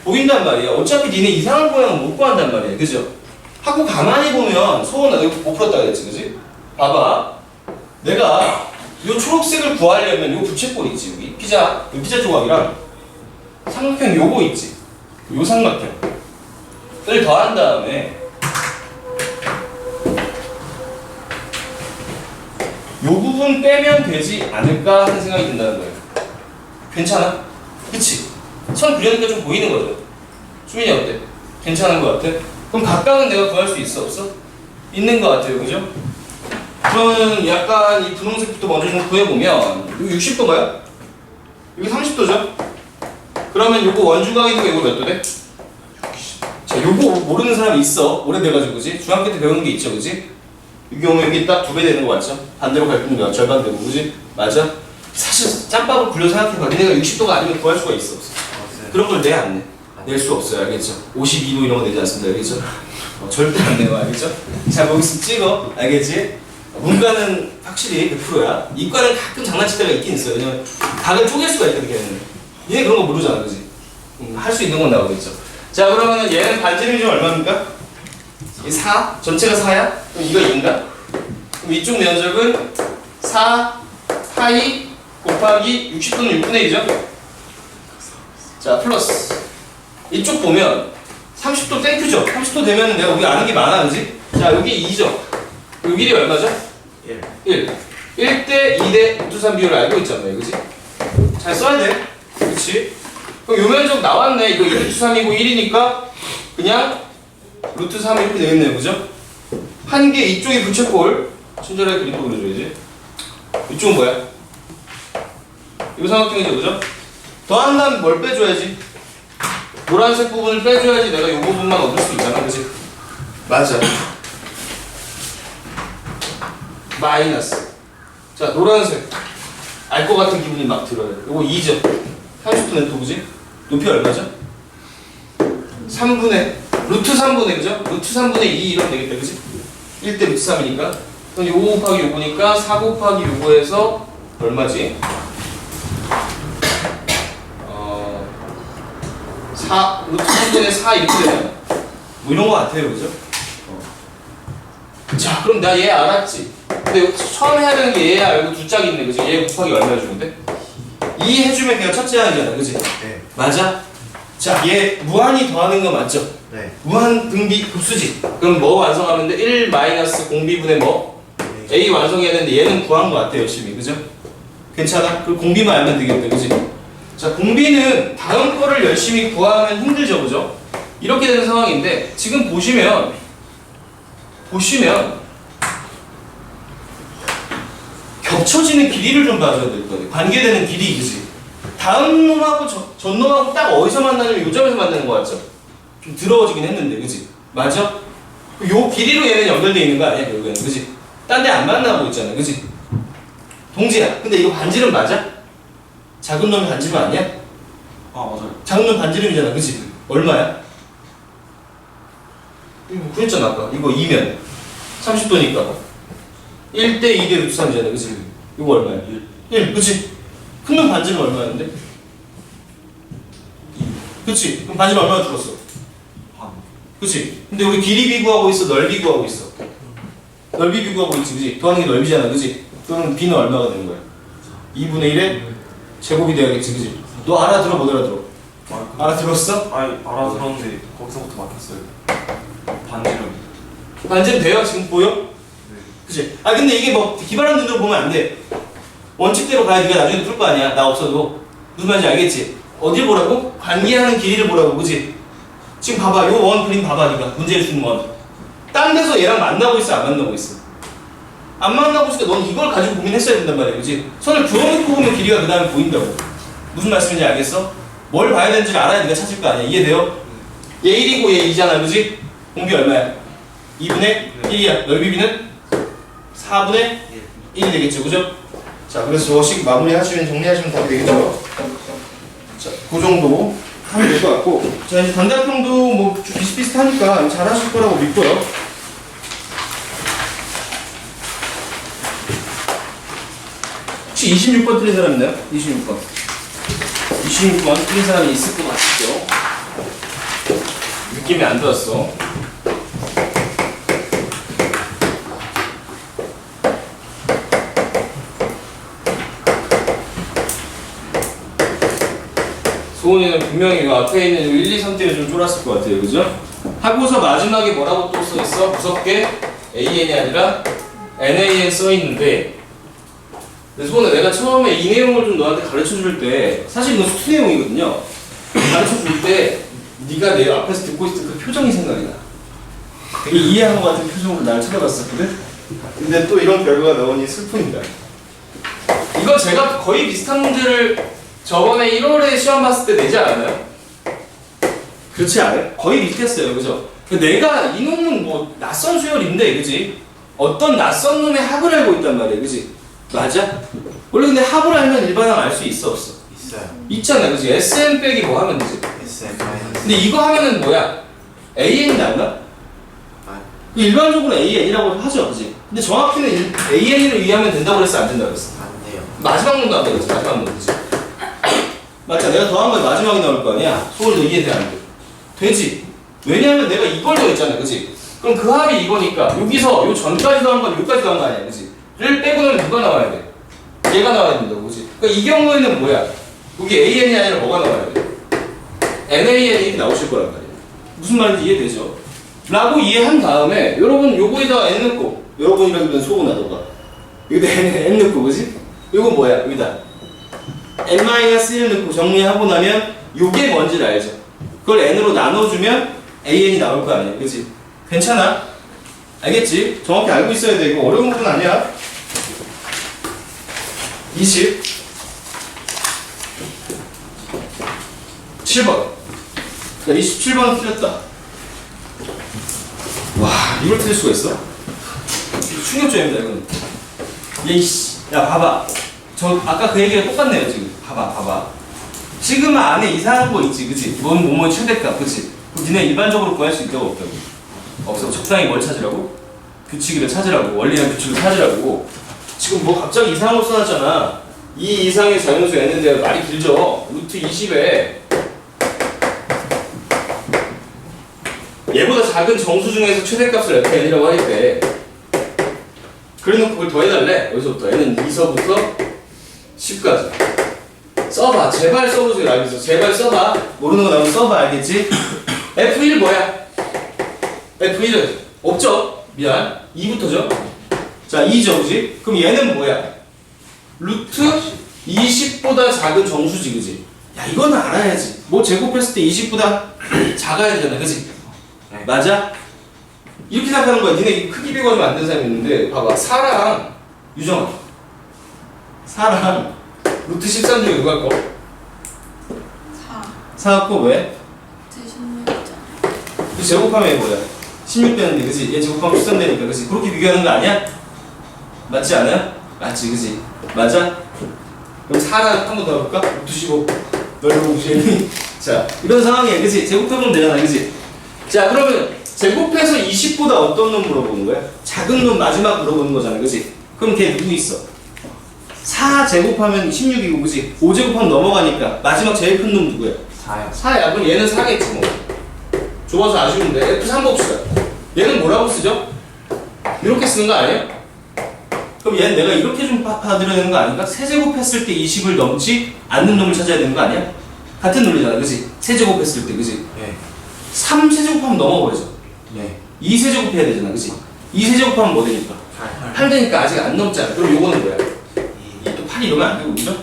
S1: 보인단 말이야 어차피 니네 이상한 모양은 못 구한단 말이야 그죠? 하고 가만히 보면 소원아 내가 못 풀었다 그랬지 그치? 봐봐 내가 요 초록색을 구하려면 요 부채꼴 있지 여기 피자 조각이랑 삼각형 요거 있지 요 삼각형을 더한 다음에 요 부분 빼면 되지 않을까 하는 생각이 든다는 거예요. 괜찮아? 그치? 선 그려니까 좀 보이는 거죠. 수민이 어때? 괜찮은 거 같아? 그럼 각각은 내가 구할 수 있어 없어? 있는 거 같아요 그죠? 그러면 약간 이 분홍색부터 먼저 좀 구해보면 이거 60도인가요? 이거 30도죠? 그러면 요거 원주각이니까 이거 몇 도 돼? 자 요거 모르는 사람이 있어 오래돼가지고 그지? 중학교 때 배우는 게 있죠 그지? 여기 오면 여기 딱 2배 되는 거 맞죠? 반대로 갈 때는 절반 되고 그지? 맞아? 사실 짬밥을 굴려 생각해봐 니네가 60도가 아니면 구할 수가 있어 없어? 그런 걸 내 안 내? 낼 수 없어요 알겠죠? 52도 이런 거 내지 않습니다 알겠죠? 절대 안 내요 알겠죠? 자 거기서 찍어 알겠지? 문과는 확실히 100%야 이과는 가끔 장난칠 때가 있긴 있어요 왜냐면 각을 쪼갤 수가 있거든 걔는 얘 그런 거 모르잖아 그지? 할 수 있는 건 나오겠죠 자 그러면은 얘는 반지름이 좀 얼마입니까? 이 4? 전체가 4야? 그럼 이거 2인가? 그럼 이쪽 면적은 4 파이 곱하기 60도는 6분의 2죠? 자 플러스 이쪽 보면 30도 땡큐죠? 30도 되면 내가 우리 아는 게 많아 그지? 자 여기 2죠? 여기 1이 얼마죠? 1 1대 2대 루트 3 비율을 알고 있잖아요 그지? 잘 써야 돼 그치? 그럼 요 면적 나왔네 이거 1 루트 3이고 1이니까 그냥 루트 3 이렇게 되겠네요 그죠? 한 개 이쪽이 부채꼴 친절하게 그림도 그려줘야지 이쪽은 뭐야? 이거 삼각형이죠 그죠? 더한 다음 뭘 빼줘야지? 노란색 부분을 빼줘야지 내가 이 부분만 얻을 수 있잖아 그치? 맞아 마이너스 자 노란색 알 것 같은 기분이 막 들어요 이거 2죠 30도 넷도 그지? 높이 얼마죠? 3분의 루트 3분의 그죠? 루트 3분의 2 이러면 되겠다 그지? 1대 루트 3이니까 그럼 요거 곱하기 요거니까 4 곱하기 요거에서 얼마지? 4 루트 3분의 4 이렇게 되면 뭐 이런 거 같아요 그죠? 자 그럼 나 얘 알았지? 근데 처음 해야 되는 게 얘 알고 두 짝이 있네 그지? 얘 곱하기 얼마 해주는데? 2 해주면 그냥 첫째 항이잖아 그지?
S2: 네.
S1: 맞아? 자 얘 무한히 더하는 거 맞죠?
S2: 네.
S1: 무한 등비 급수지 그럼 뭐 완성하면 돼? 1 마이너스 공비분의 뭐? A 완성해야 되는데 얘는 구한 거 같아 열심히 그죠? 괜찮아? 그리고 공비만 알면 되겠다 그지? 자 공비는 다음 거를 열심히 구하면 힘들죠 그죠? 이렇게 되는 상황인데 지금 보시면 겹쳐지는 길이를 좀 봐줘야 될 거예요. 관계되는 길이 그지? 다음 놈하고 전 놈하고 딱 어디서 만나냐면 요 점에서 만나는 거 같죠? 좀 더러워지긴 했는데 그지? 맞아? 요 길이로 얘는 연결되어 있는 거 아니야 결국에는 그지? 딴 데 안 만나고 있잖아 그지? 동지야 근데 이거 반지름 맞아? 작은 놈이 반지름 아니야?
S2: 아 맞아요.
S1: 작은 놈 반지름이잖아 그지? 얼마야? 이거 그랬잖아 아까 이거 2면 30도니까 1대 2대 루트 3이잖아 그치? 이거 얼마야? 1 그치? 큰 놈 반지름 얼마였는데? 2 그치? 그럼 반지름 얼마나 줄었어?
S2: 반.
S1: 그치? 근데 우리 길이 비구하고 있어 넓이 비구하고 있어 넓이 비구하고 있지 그치? 더하는 게 넓이잖아 그치? 그러면 b는 얼마가 되는 거야? 2분의 1에 제곱이 돼야겠지 그치? 너 알아들어 못 알아들어? 알아들었어?
S2: 아니 알아들었는데 거기서부터 막혔어요. 반지름.
S1: 반지름 돼요? 지금 보여?
S2: 네.
S1: 그치? 아 근데 이게 뭐 기발한 눈으로 보면 안 돼. 원칙대로 가야 네가 나중에 풀 거 아니야. 나 없어도. 무슨 말인지 알겠지? 어딜 보라고? 관계하는 길이를 보라고 그치? 지금 봐봐 요 원 그림 봐봐 네가 문제를 준 원. 딴 데서 얘랑 만나고 있어 안 만나고 있어? 안 만나고 있으니까 넌 이걸 가지고 고민했어야 된단 말이야 그치? 선을 그어놓고 보면 길이가 그 다음에 보인다고. 무슨 말씀인지 알겠어? 뭘 봐야 되는지 알아야 네가 찾을 거 아니야. 이해돼요? 얘 1이고 얘 2잖아 그치? 공비 얼마야? 2분의 1이야. 넓이 b는 4분의 1이 되겠죠 그죠? 자 그래서 저식 마무리 하시면 정리하시면 답이 되겠죠? 자 그 정도 하면 될 것 같고 자 이제 단답형도 뭐 좀 비슷비슷하니까 잘 하실 거라고 믿고요. 혹시 26번 틀린 사람 있나요? 26번 26번 틀린 사람이 있을 것 같죠? 느낌이 안 들었어. 소은이는 분명히 이 앞에 있는 1, 2, 3 때문에 좀 쫄았을 것 같아요. 그죠? 하고서 마지막에 뭐라고 또 써있어? 무섭게 AN이 아니라 NAN 써있는데 근데 소은아 내가 처음에 이 내용을 좀 너한테 가르쳐줄 때 사실 이건 수트 내용이거든요. 가르쳐줄 때 네가 내 앞에서 듣고 있을 그 표정이 생각이 나. 되게 이해한 것 같은 표정으로 나를 쳐다봤었거든? 근데 또 이런 결과가 나오니 슬픕니다. 이거 제가 거의 비슷한 문제를 저번에 1월에 시험 봤을 때 내지 않았나요? 그렇지 않아요? 거의 비슷했어요. 그죠? 내가 이놈은 뭐 낯선 수열인데 그지? 어떤 낯선 놈의 합을 알고 있단 말이야. 그지? 맞아? 원래 근데 합을 알면 일반항 알 수 있어 없어?
S3: 있어요.
S1: 있잖아. 그지? SN 빼기 뭐 하면 되지?
S3: SM 마이너스.
S1: 근데 이거 하면은 뭐야? AN이 나온다? 일반적으로 AN이라고 하죠. 그지? 근데 정확히는 AN을 의하면 된다고 그랬어? 안 된다고 그랬어?
S3: 안 돼요.
S1: 마지막 놈도 안 되겠지. 마지막 놈. 그지? 맞자. 내가 더한 건 마지막에 나올 거 아니야? 소홀도 이해돼 안 돼? 되지? 왜냐하면 내가 이걸 더했잖아. 그지? 그럼 그 합이 이거니까 여기서 요 전까지 더한 건 여기까지 더한 거 아니야. 그지? 를 빼고 나면 누가 나와야 돼? 얘가 나와야 된다고. 그지? 그러니까 이 경우에는 뭐야? 여기 AN이 아니라 뭐가 나와야 돼? NAN이 이렇게 나오실 거란 말이야. 무슨 말인지 이해되죠? 라고 이해한 다음에 여러분 요거에다 N 넣고 여러분이라기보단 소문나 너가 여기다 N 넣고 그지? 요건 뭐야? 여기다 N-1을 넣고 정리하고 나면 요게 뭔지를 알죠? 그걸 N으로 나눠주면 AN이 나올 거 아니야. 그지? 괜찮아? 알겠지? 정확히 알고 있어야 돼. 이거 어려운 부분 아니야. 20 7번. 야, 27번은 틀렸다. 와, 이걸 틀릴 수가 있어? 충격적입니다, 이거는. 예이씨. 야, 봐봐. 저, 아까 그 얘기가 똑같네요, 지금. 봐봐. 지금 안에 이상한 거 있지, 그치? 뭐뭐 최대값, 그치? 그럼 니네 일반적으로 구할 수 있다고 없다고? 없어. 적당히 뭘 찾으라고? 규칙을 찾으라고. 원리랑 규칙을 찾으라고. 지금 뭐 갑자기 이상한 거 써놨잖아. 이 이상의 자연수 N인데 말이 길죠? 루트 20에 얘보다 작은 정수 중에서 최대값을 FN이라고 하겠대. 그래놓고 그걸 더해달래. 여기서부터 N은 2서부터 10까지 써봐. 제발 써보세요. 알겠어. 제발 써봐. 모르는 거 나오면 써봐. 알겠지? F1 뭐야? F1은 없죠? 미안. 2부터죠? 자, 2죠, 그지? 그럼 얘는 뭐야? 루트 20보다 작은 정수지, 그지? 야, 이거는 알아야지. 뭐 제곱했을 때 20보다 작아야 되잖아, 그지?
S3: 네.
S1: 맞아? 이렇게 생각하는 거야. 니네 크기 비교하면 안 되는 사람이 있는데 봐봐. 4랑 유정아 4랑 루트 13 중에 누가 할 거?
S4: 4
S1: 4 갖고 왜?
S4: 드시는 거 있잖아.
S1: 그 제곱하면 얘 뭐야? 16 되는데 그지? 얘 제곱하면 13 되니까 그지? 그렇게 비교하는 거 아니야? 맞지 않아요? 맞지 그지? 맞아? 그럼 4랑 한 번 더 해볼까? 루트 15 널 무시했니? 자 이런 상황이야 그지? 제곱해보면 되잖아 그지? 자 그러면 제곱해서 20보다 어떤 놈 물어보는 거야? 작은 놈 마지막 물어보는 거잖아 그지? 그럼 걔 누구 있어? 4 제곱하면 16이고 그지? 5 제곱하면 넘어가니까 마지막 제일 큰 놈 누구야?
S3: 4요.
S1: 4야. 그럼 얘는 4겠지 뭐. 좁아서 아쉬운데 F3 봅시다. 얘는 뭐라고 쓰죠? 이렇게 쓰는 거 아니에요? 그럼 얘는 내가 이렇게 좀 받아들여야 되는 거 아닌가? 세제곱했을 때 20을 넘지 않는 놈을 찾아야 되는 거 아니야? 같은 논리잖아 그지? 세제곱했을 때 그지?
S3: 네.
S1: 3세제곱하면 넘어버리죠.
S3: 네.
S1: 2세제곱 해야 되잖아 그지? 2세제곱하면 뭐 되니까? 8 되니까 아직 안 넘잖아. 그럼 요거는 뭐야? 또 8이 이러면 안 되고 그죠?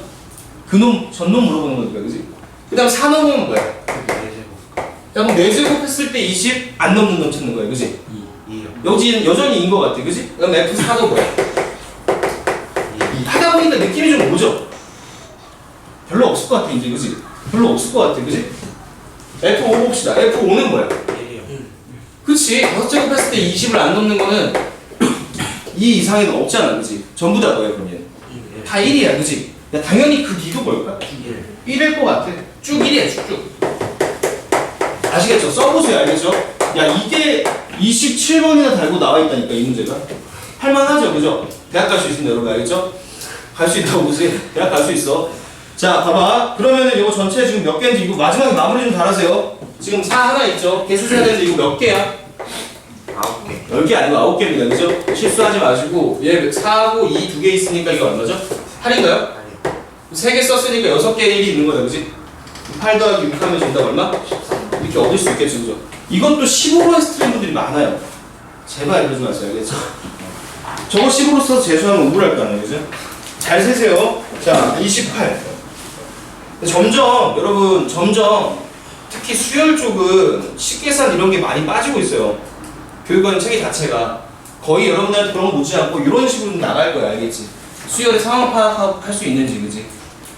S1: 그놈 전놈 물어보는 거니까 그지? 그 다음 4 넘으면 뭐야? 야
S3: 4제곱.
S1: 그럼 4제곱 했을 때 20 안 넘는 놈 찾는 거야 그지?
S3: 2요.
S1: 여전히 인 거 같아 그지? 그럼 F4도 뭐야? 하다 보니까 느낌이 좀 오죠? 별로 없을 것 같아 이제 그지? 별로 없을 것 같아 그지? F5 봅시다. F5는 뭐야?
S3: 1이요.
S1: 그치? 5제곱 했을 때 20을 안 넘는 거는 2 이상에는 없잖아 그지? 전부 다 뭐야 그럼 얘는? 다 1이야 그지? 야 당연히 그 뒤도 뭘까?
S3: 1.
S1: 1일 것 같아. 쭉 1이야 쭉쭉. 아시겠죠? 써보세요 알겠죠? 야 이게 27번이나 달고 나와 있다니까 이 문제가. 할만하죠 그죠? 대학 갈 수 있습니다 여러분 알겠죠? 갈 수 있다고 보지? 대학 갈 수 있어. 자 봐봐. 그러면은 이거 전체 지금 몇 개인지 이거 마지막에 마무리 좀 달아세요. 지금 4 하나 있죠? 개수 세야 되는데 이거 몇 개야?
S3: 9개.
S1: 10개 아니고 9개입니다 그죠? 실수하지 마시고 얘 4하고 2 2개 있으니까 이거 얼마죠? 8인가요?
S3: 아니요.
S1: 3개 썼으니까 6개의 1이 있는 거다 그지? 8 더하기 6 하면 정답 얼마? 이렇게 얻을 수 있겠죠, 그죠? 이것도 15로 해서 틀린 분들이 많아요. 제발 그러지 마세요, 알겠죠? 저거 15로 써서 재수하면 우울할 거 아니에요, 그죠? 잘 세세요. 자, 28. 점점, 여러분, 특히 수열 쪽은 식계산 이런 게 많이 빠지고 있어요. 교육원 체계 자체가. 거의 여러분들한테 그런 거 묻지 않고 이런 식으로 좀 나갈 거야, 알겠지? 수열의 상황 파악할 수 있는지, 그지?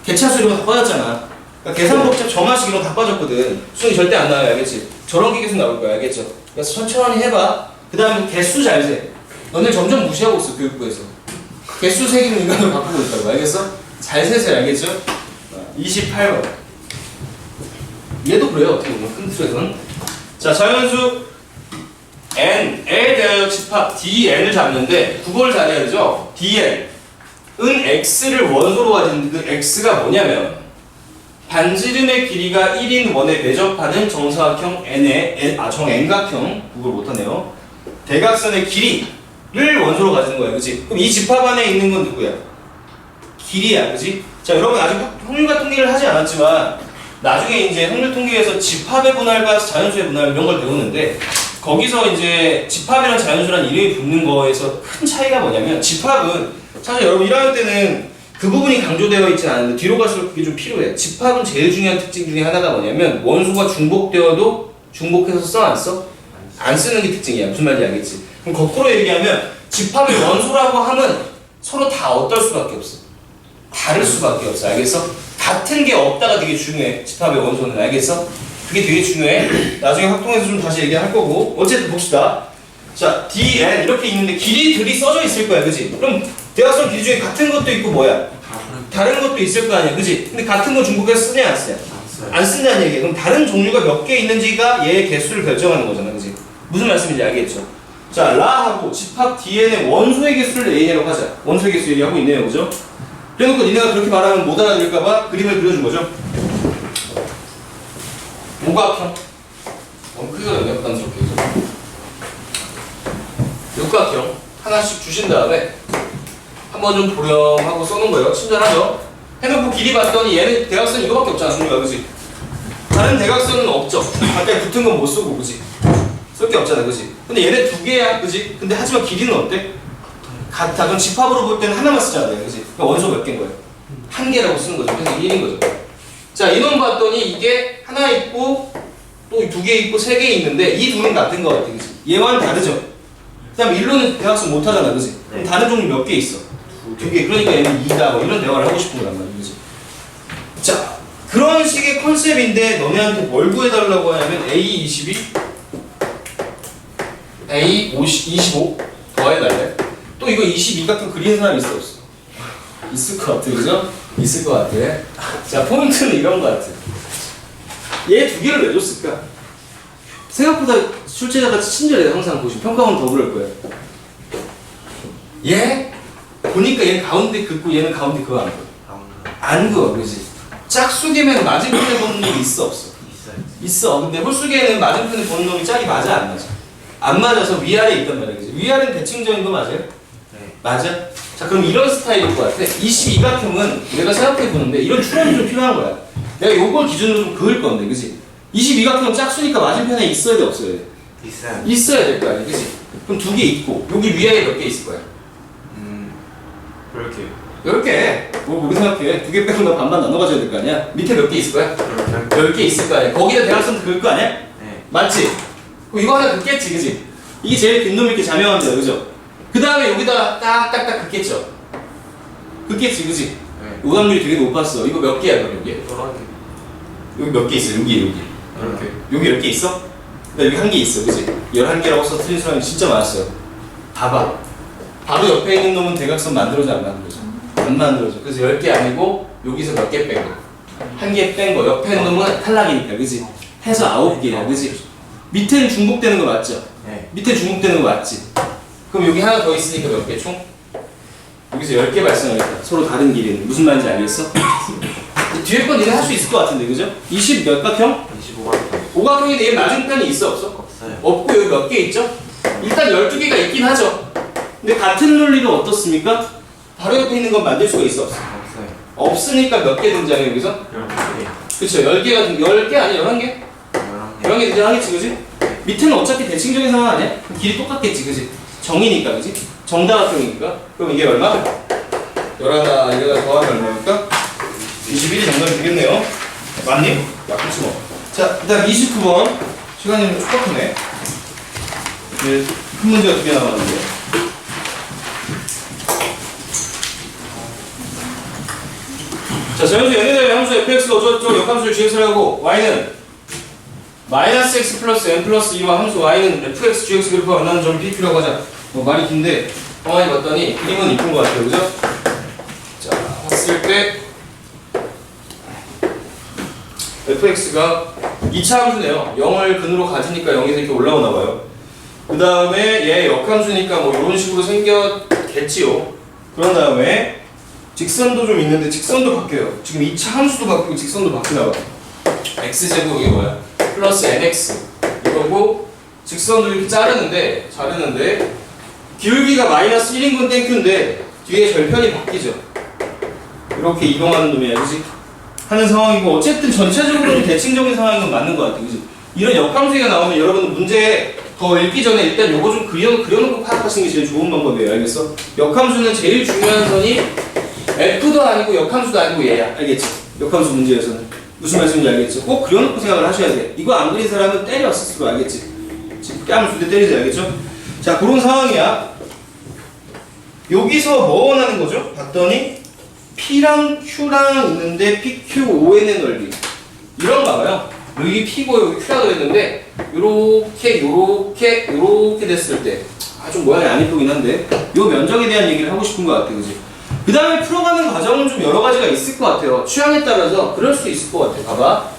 S1: 개차수 이런 거 다 빠졌잖아. 그러니까 계산법칙, 정화식 이런 거 다 빠졌거든. 수능이 절대 안 나와요, 알겠지? 저런 게 계속 나올 거야, 알겠죠? 그래서 천천히 해봐. 그 다음에 개수 잘 세. 너네 점점 무시하고 있어, 교육부에서. 개수 세기는 인간으로 바꾸고 있다고, 알겠어? 잘 세세요, 알겠죠? 28번. 얘도 그래요, 어떻게 보면 큰 틀에서는. 자, 자연수 n에 대하여 집합 dn을 잡는데 국어를 잘해야 되죠? dn은 x를 원소로 가진 그 x가 뭐냐면 반지름의 길이가 1인 원에 매접하는 정사각형 정N각형 국어를 못하네요. 대각선의 길이를 원소로 가지는 거야, 그치? 그럼 이 집합 안에 있는 건 누구야? 길이야, 그치? 자, 여러분 아직 확률과 통계를 하지 않았지만 나중에 이제 확률 통계에서 집합의 분할과 자연수의 분할 이런 걸 배우는데 거기서 이제 집합이랑 자연수란 이름이 붙는 거에서 큰 차이가 뭐냐면 집합은 사실 여러분 1학년 때는 그 부분이 강조되어 있진 않은데 뒤로 갈수록 그게 좀 필요해. 집합은 제일 중요한 특징 중에 하나가 뭐냐면 원소가 중복되어도 중복해서 써 안 써? 안 쓰는 게 특징이야. 무슨 말인지 알겠지? 그럼 거꾸로 얘기하면 집합의 원소라고 하면 서로 다 어떨 수밖에 없어. 다를 수밖에 없어. 알겠어? 같은 게 없다가 되게 중요해. 집합의 원소는. 알겠어? 그게 되게 중요해. 나중에 학동에서 좀 다시 얘기할 거고. 어쨌든 봅시다. 자, dn 이렇게 있는데 길이들이 써져 있을 거야. 그지? 그럼 대각선 길이 중에 같은 것도 있고 뭐야? 다른 것도 있을 거 아니야. 그지? 근데 같은 거 중복해서 쓰냐 안 쓰냐? 안 쓴다는 얘기야. 그럼 다른 종류가 몇 개 있는지가 얘의 개수를 결정하는 거잖아. 그지? 무슨 말씀인지 알겠죠? 자, 라하고 집합 dn의 원소의 개수를 a라고 하자. 원소의 개수 얘기하고 있네요. 그죠? 그래놓고 니네가 그렇게 말하면 못 알아들을까봐 그림을 그려준 거죠. 오각형. 너무 크게 그렸네, 부담스럽게. 육각형 하나씩 주신 다음에 한번 좀 도령하고 써놓은 거예요. 친절하죠? 해놓고 길이 봤더니 얘는 대각선 이거밖에 없잖아, 종류가. 그지? 다른 대각선은 없죠. 아까 붙은 건 못 쓰고, 그지? 쓸 게 없잖아, 그지? 근데 얘네 두 개야, 그지? 근데 하지만 길이는 어때? 같아. 그럼 집합으로 볼 때는 하나만 쓰잖아, 그지? 그러니까 원소 몇 개인 거야? 한 개라고 쓰는 거죠. 그래서 1인 거죠. 자, 이놈 봤더니 이게 하나 있고 또 두 개 있고 세 개 있는데 이 둘은 같은 거 같아, 그지? 얘와는 다르죠? 그 다음에 일로는 대각선 못 하잖아, 그지? 그럼 다른 종류 몇 개 있어? 두 개. 그러니까 얘는 2다. 뭐 이런 대화를 하고 싶은 거란 말이야, 그지? 자, 그런 식의 컨셉인데 너네한테 뭘 구해달라고 하냐면 A22, A25 더해달래. 또 이거 22 같은 그리는 사람 있어 없어? 있을 것 같아, 그죠? 있을 것 같아. 자, 포인트는 이런 것 같아. 얘 두 개를 왜 줬을까? 생각보다 출제자가 친절해. 항상 보시면 평가원 더 그럴 거예요. 얘 보니까 얘는 가운데 긋고 얘는 가운데 그거 안 그어. 안 그어, 그지? 짝수기면 맞은편에 보는 놈이 있어 없어? 있어. 근데 홀수기에는 맞은편에 보는 놈이 짝이 맞아 안 맞아? 안 맞아서 위아래 있단 말이야, 그지? 위아래는 대칭적인 거 맞아요? 네. 맞아? 자, 그럼 이런 스타일일 것 같아. 22각형은 내가 생각해 보는데 이런 추론이 좀 필요한 거야. 내가 요걸 기준으로 좀 그을 건데, 그지? 22각형은 짝수니까 맞은편에 있어야 돼, 없어야 돼?
S3: 있어요.
S1: 있어야 될 거 아니야, 그지? 그럼 두 개 있고 여기 위아래 몇 개 있을 거야?
S2: 이렇게.
S1: 이렇게. 뭐 우리 생각해. 두 개 빼고 나 반반 나눠 가져야 될 거 아니야? 밑에 몇 개 있을 거야? 10개 있을 거 아니야? 거기다 대각선 그을 거 아니야?
S3: 네.
S1: 맞지? 그럼 이거 하나 긋겠지, 그지? 이게 제일 긴 놈이 이렇게 자명합니다, 그죠? 그 다음에 여기다 딱딱딱 긋겠죠? 긋겠지, 그지?
S2: 네.
S1: 오답률이 되게 높았어. 이거 몇 개야, 그럼 여기?
S2: 이렇게.
S1: 여기 몇 개 있어? 여기.
S2: 이렇게.
S1: 여기 10개 있어? 나 여기 한 개 있어, 그지? 11개라고 써 틀린 사람이 진짜 많았어요. 봐봐. 바로 옆에 있는 놈은 대각선 만들어져, 안 만들어져? 안 만들어져. 그래서 10개 아니고 여기서 몇 개 뺀 거. 한 개 뺀 거. 옆에 있는 놈은 탈락이니까, 그지? 해서 9개야, 그지? 밑에는 중복되는 거 맞죠?
S3: 네.
S1: 밑에 중복되는 거 맞지? 그럼 여기 하나 더 있으니까 몇 개 총? 여기서 10개 발생하겠다. 서로 다른 길이는. 무슨 말인지 알겠어? 뒤에 건 니네 할 수 있을 것 같은데, 그죠? 20 몇 각형?
S3: 25각.
S1: 오각형인데 얘 맞은편이 있어, 없어?
S3: 없어요.
S1: 없고 여기 몇 개 있죠? 일단 12개가 있긴 하죠. 근데 같은 논리는 어떻습니까? 바로 옆에 있는 건 만들 수가 있어, 없어?
S3: 없어요.
S1: 없으니까 몇 개 등장해, 여기서?
S3: 12개.
S1: 그쵸? 10개가 10개 아니야? 11개? 11개 등장하겠지, 그지? 밑에는 어차피 대칭적인 상황 아니야? 길이 똑같겠지, 그지? 정이니까, 그지? 정다각형이니까. 그럼 이게 얼마? 11, 이래가 더하면 얼마입니까? 21이 정답이 되겠네요. 맞니? 맞겠지 뭐. 자, 그 다음 29번. 시간이 좀 촉박하네. 큰 문제가 2개 남았는데. 자, 정현수 연계된 함수 fx가 어쩌고저쩌고 역함수를 gx를 하고 y는 마이너스 x 플러스 n 플러스 2와 함수 y는 fx, gx 그래프가 만나는 점을 pq라고 하자. 뭐 말이 긴데 가만히 봤더니 그림은 이쁜 것 같아요. 그죠? 자, 봤을 때 fx가 2차 함수네요. 0을 근으로 가지니까 0에서 이렇게 올라오나 봐요. 그 다음에 얘 역함수니까 뭐 이런 식으로 생겼겠지요. 그런 다음에 직선도 좀 있는데 직선도 바뀌어요. 지금 2차 함수도 바뀌고 직선도 바뀌나 봐. x제곱 이게 뭐야? 플러스 nx 이거고 직선도 이렇게 자르는데 기울기가 마이너스 1인분 땡큐인데 뒤에 절편이 바뀌죠. 이렇게 이동하는 놈이야, 그지? 하는 상황이고 어쨌든 전체적으로는 대칭적인 상황인 건 맞는 것 같아, 그지? 이런 역함수가 나오면 여러분 문제 더 읽기 전에 일단 요거 좀 그려놓고 파악하시는 게 제일 좋은 방법이에요, 알겠어? 역함수는 제일 중요한 선이 F도 아니고 역함수도 아니고 얘야, 알겠지? 역함수 문제에서는 무슨 말씀인지 알겠지? 꼭 그려놓고 생각을 하셔야 돼. 이거 안 그린 사람은 때려 스스로, 알겠지? 지금 뺨을 두 대 때리지, 알겠죠? 자, 그런 상황이야. 여기서 뭐 원하는 거죠? 봤더니 P랑 Q랑 있는데 PQ, ON의 넓이 이런 거 봐요. 여기 P고 여기 Q라고 했는데 요렇게 됐을 때 좀 모양이 안 이쁘긴 한데 요 면적에 대한 얘기를 하고 싶은 것 같아, 그지? 그 다음에 풀어가는 과정은 좀 여러 가지가 있을 것 같아요. 취향에 따라서 그럴 수 있을 것 같아. 봐봐.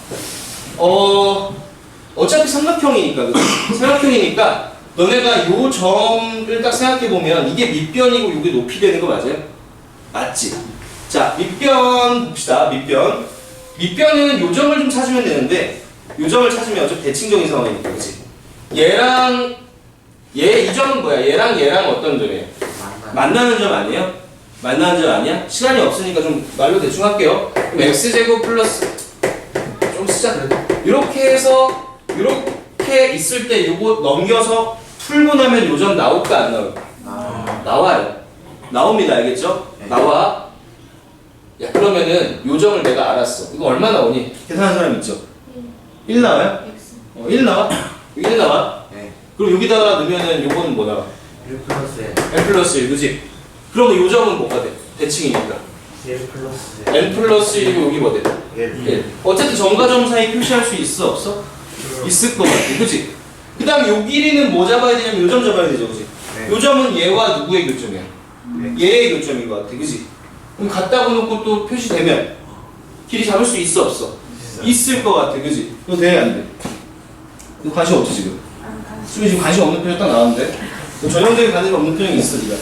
S1: 어차피 삼각형이니까, 그치? 삼각형이니까 너네가 요 점을 딱 생각해보면 이게 밑변이고 이게 높이 되는 거 맞아요? 맞지? 자, 밑변 봅시다. 밑변은 요 점을 좀 찾으면 되는데 요 점을 찾으면 어차피 대칭적인 상황이니까, 그치? 이 점은 뭐야? 얘랑 어떤 점이에요? 만나는 점 아니에요? 만나는 점 아니야? 시간이 없으니까 좀 말로 대충 할게요. 그럼 x제곱 플러스 좀 쓰자 그래도 이렇게 해서 이렇게 있을 때 요거 넘겨서 풀고 나면 요 점 나올까 안 나올까? 나와요. 나옵니다. 알겠죠? 나와. 야, 그러면은 요 점을 내가 알았어. 이거 얼마 나오니? 계산한 사람 있죠? 1 나와요? 1 나와? 1 나와?
S3: 네.
S1: 그럼 여기다가 넣으면은 요거는 뭐 나와?
S3: 1 플러스
S1: n 플러스 1, 그지? 그러면 요 점은 뭐가 돼? 대칭이니까
S3: 1 플러스
S1: n 플러스 1이고 여기 뭐 돼?
S3: 1
S1: 어쨌든 점과 점 사이 표시할 수 있어? 없어? 있을 것 같아, 그지? 그 다음 요 길이는 뭐 잡아야 되냐면 요 점 잡아야 되죠, 그지?
S3: 네.
S1: 요 점은 얘와 누구의 교점이야?
S3: 네.
S1: 얘의 교점인 것 같아, 그지? 그럼 갖다가 놓고 또 표시되면 길이 잡을 수 있어, 없어? 있을 것 같아, 그지? 이거 돼, 안 돼? 이거 관심 없지, 지금? 수빈 지금 관심 없는 표정 딱 나왔는데? 너 전형적인 관심 없는 표정이 있어, 니가.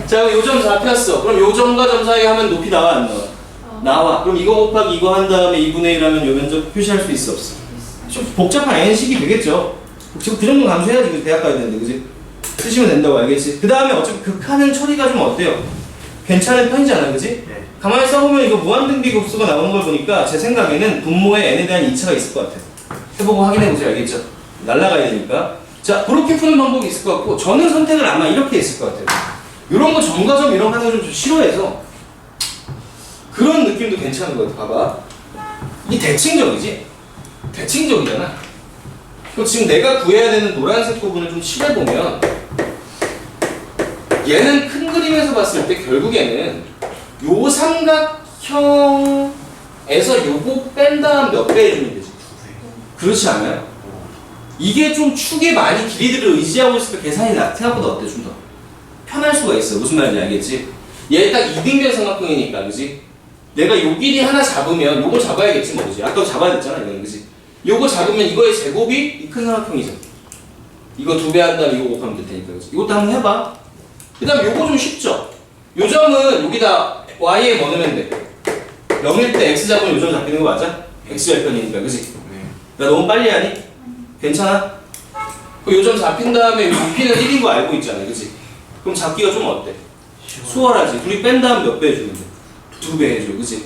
S1: 자, 그럼 요 점 잡혔어. 그럼 요 점과 점 사이 하면 높이 나와, 안 나와? 나와. 그럼 이거 곱하기 이거 한 다음에 2분의 1 하면 요 면적 표시할 수 있어, 없어? 좀 복잡한 n식이 되겠죠? 지금 그 정도 감수해야지, 그 대학 가야 되는데, 그지? 쓰시면 된다고, 알겠지? 그 다음에 어차피 극하는 처리가 좀 어때요? 괜찮은 편이잖아, 그지?
S3: 네.
S1: 가만히 써보면 이거 무한등비 곱수가 나오는 걸 보니까 제 생각에는 분모에 n에 대한 2차가 있을 것 같아요. 해보고 확인해보세요, 알겠죠? 날라가야 되니까. 자, 그렇게 푸는 방법이 있을 것 같고, 저는 선택을 아마 이렇게 했을 것 같아요. 이런 거 점과 점 이런 거 하는 거 좀 싫어해서 그런 느낌도 괜찮은 것 같아. 봐봐. 이게 대칭적이지? 대칭적이잖아. 그럼 지금 내가 구해야 되는 노란색 부분을 좀 칠해보면 얘는 큰 그림에서 봤을 때 결국에는 요 삼각형에서 요거 뺀 다음 몇 배 해주면 되지? 그렇지 않아요? 이게 좀 축에 많이 길이들을 의지하고 있을 때 계산이 생각보다 어때? 좀 더 편할 수가 있어. 무슨 말인지 알겠지? 얘 딱 이등변 삼각형이니까, 그지? 내가 요 길이 하나 잡으면 요거 잡아야겠지, 뭐, 그지? 아까 잡아야 됐잖아, 이거는, 그지? 요거 잡으면 이거의 제곱이 이 큰 삼각형이죠. 이거 2배 한 다음에 이거 곱하면 될 테니까, 그지? 이것도 한번 해봐. 그 다음 요거 좀 쉽죠? 요 점은 여기다 y에 뭐 넣으면 돼? 0일 때 x 잡으면 요 점 잡히는 거 맞아? x 절편이니까, 그지? 나 너무 빨리 하니? 괜찮아? 요 점 잡힌 다음에 요 높이는 1인 거 알고 있잖아, 그지? 그럼 잡기가 좀 어때? 수월하지. 둘이 뺀 다음 몇 배 해주면 돼? 2배 해줘, 그지?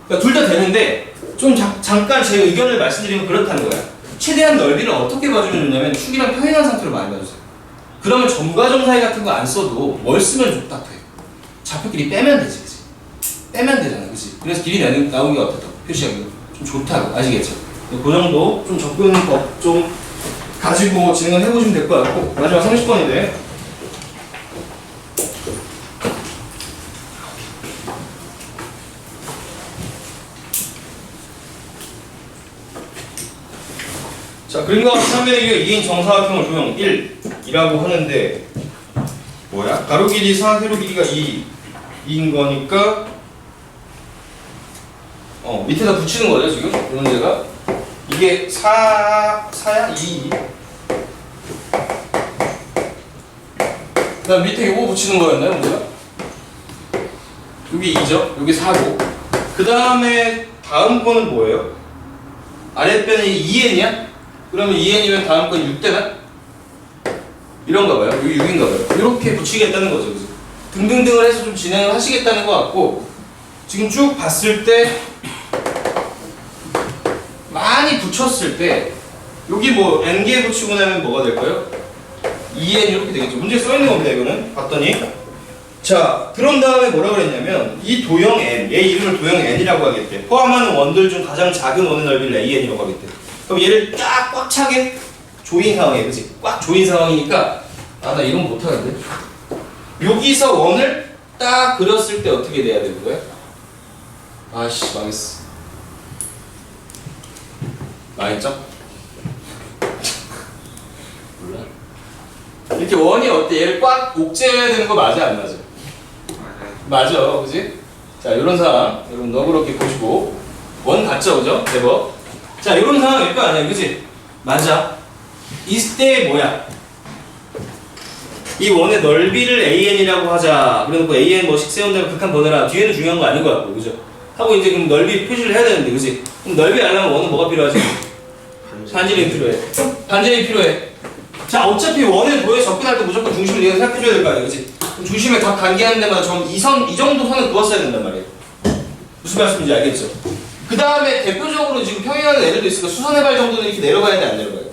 S1: 그러니까 둘 다 되는데 좀 잠깐 제 의견을 말씀드리면 그렇다는 거야. 최대한 넓이를 어떻게 봐주면 좋냐면 축이랑 평행한 상태로 많이 봐주세요. 그러면 점과 점 사이 같은 거 안 써도 뭘 쓰면 좀 딱 돼. 좌표끼리 빼면 되지, 그치? 빼면 되잖아, 그치? 그래서 길이 나오기가 어떻다? 표시하기가 좀 좋다고, 아시겠죠? 그 정도 좀 접근법 좀 가지고 진행을 해보시면 될 것 같고, 마지막 30번인데 자, 그림과 같이 삼면의 기가 2인 정사각형을 도형 1이라고 하는데 뭐야? 가로 길이 4, 세로 길이가 2인 거니까 밑에다 붙이는 거죠, 지금? 이 문제가 이게 4야? 2 그 다음 밑에 요거 붙이는 거였나요, 문제가? 여기 2죠? 여기 4고 그 다음에 다음 거는 뭐예요? 아랫변이 2n이야? 그러면 2n이면 다음 건 6되나? 이런가 봐요. 여기 6인가 봐요. 이렇게 붙이겠다는 거죠. 그죠? 등등등을 해서 좀 진행을 하시겠다는 것 같고 지금 쭉 봤을 때 많이 붙였을 때 여기 뭐 n개 붙이고 나면 뭐가 될까요? 2n 이렇게 되겠죠. 문제에 써있는 겁니다. 이거는 봤더니 자, 그런 다음에 뭐라 그랬냐면 이 도형 n, 얘 이름을 도형 n이라고 하겠대. 포함하는 원들 중 가장 작은 원의 넓이를 an이라고 하겠대. 그럼 얘를 딱 꽉 차게 조인 상황이에요, 그치? 꽉 조인 상황이니까 나 이런 거 못하는데 여기서 원을 딱 그렸을 때 어떻게 돼야 되는 거야? 아씨 망했어. 망했죠? 몰라. 이렇게 원이 어때? 얘를 꽉 옥죄해야 되는 거 맞아 안 맞아? 맞아, 그치? 자, 이런 상황 여러분 너그럽게 보시고 원 같죠, 그죠? 대박. 자, 이런 상황일 거 아니야, 그치? 맞아. 이때 뭐야? 이 원의 넓이를 an이라고 하자. 그래놓고 an 뭐씩 세운다면 극한 보내라. 뒤에는 중요한 거 아닌 것 같고, 그죠? 하고 이제 그럼 넓이 표시를 해야 되는데, 그치? 그럼 넓이 하려면 원은 뭐가 필요하지? 반지름이 필요해. 반지름이 필요해. 자, 어차피 원의 도에 접근할 때 무조건 중심을 네가 생각해줘야 될 거 아니야, 그치? 그럼 중심에 각 관계하는 데마다 이 정도 선을 그었어야 된단 말이에요. 무슨 말씀인지 알겠죠? 그 다음에 대표적으로 지금 평행하는 애들도 있으니까 수선해발 정도는 이렇게 내려가야 돼, 안 내려가야 돼?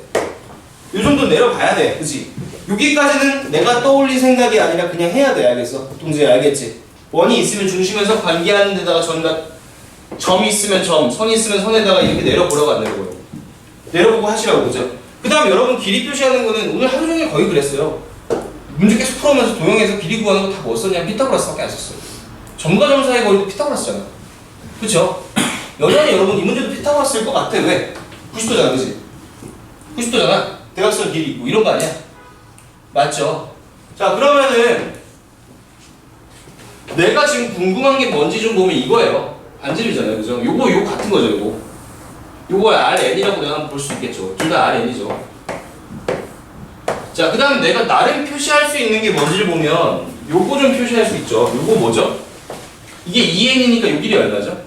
S1: 요 정도는 내려가야 돼, 그치? 여기까지는 내가 떠올린 생각이 아니라 그냥 해야 돼, 알겠어? 동재 알겠지? 원이 있으면 중심에서 관계하는 데다가 점이 있으면 점, 선이 있으면 선에다가 이렇게 내려보라고 안 내려보라고? 내려보고 하시라고, 그죠? 그 다음 여러분 길이 표시하는 거는 오늘 하루 종일 거의 그랬어요. 문제 계속 풀어오면서 도형에서 길이 구하는 거 다 뭐 썼냐? 피타고라스밖에 안 썼어요. 점과 점 사이 거리도 피타고라스잖아. 그쵸? 여전히 여러분 이 문제도 피타고라스일 것 같아. 왜? 90도잖아, 그치? 90도잖아. 대각선 길이 있고 이런 거 아니야? 맞죠? 자, 그러면은 내가 지금 궁금한 게 뭔지 좀 보면 이거예요. 반지름이잖아요, 그죠? 요거 같은 거죠, 요거 RN이라고 내가 한번 볼 수 있겠죠. 둘 다 RN이죠. 자, 그 다음에 내가 나름 표시할 수 있는 게 뭔지를 보면 요거 좀 표시할 수 있죠. 요거 뭐죠? 이게 2n이니까 요 길이 얼마죠?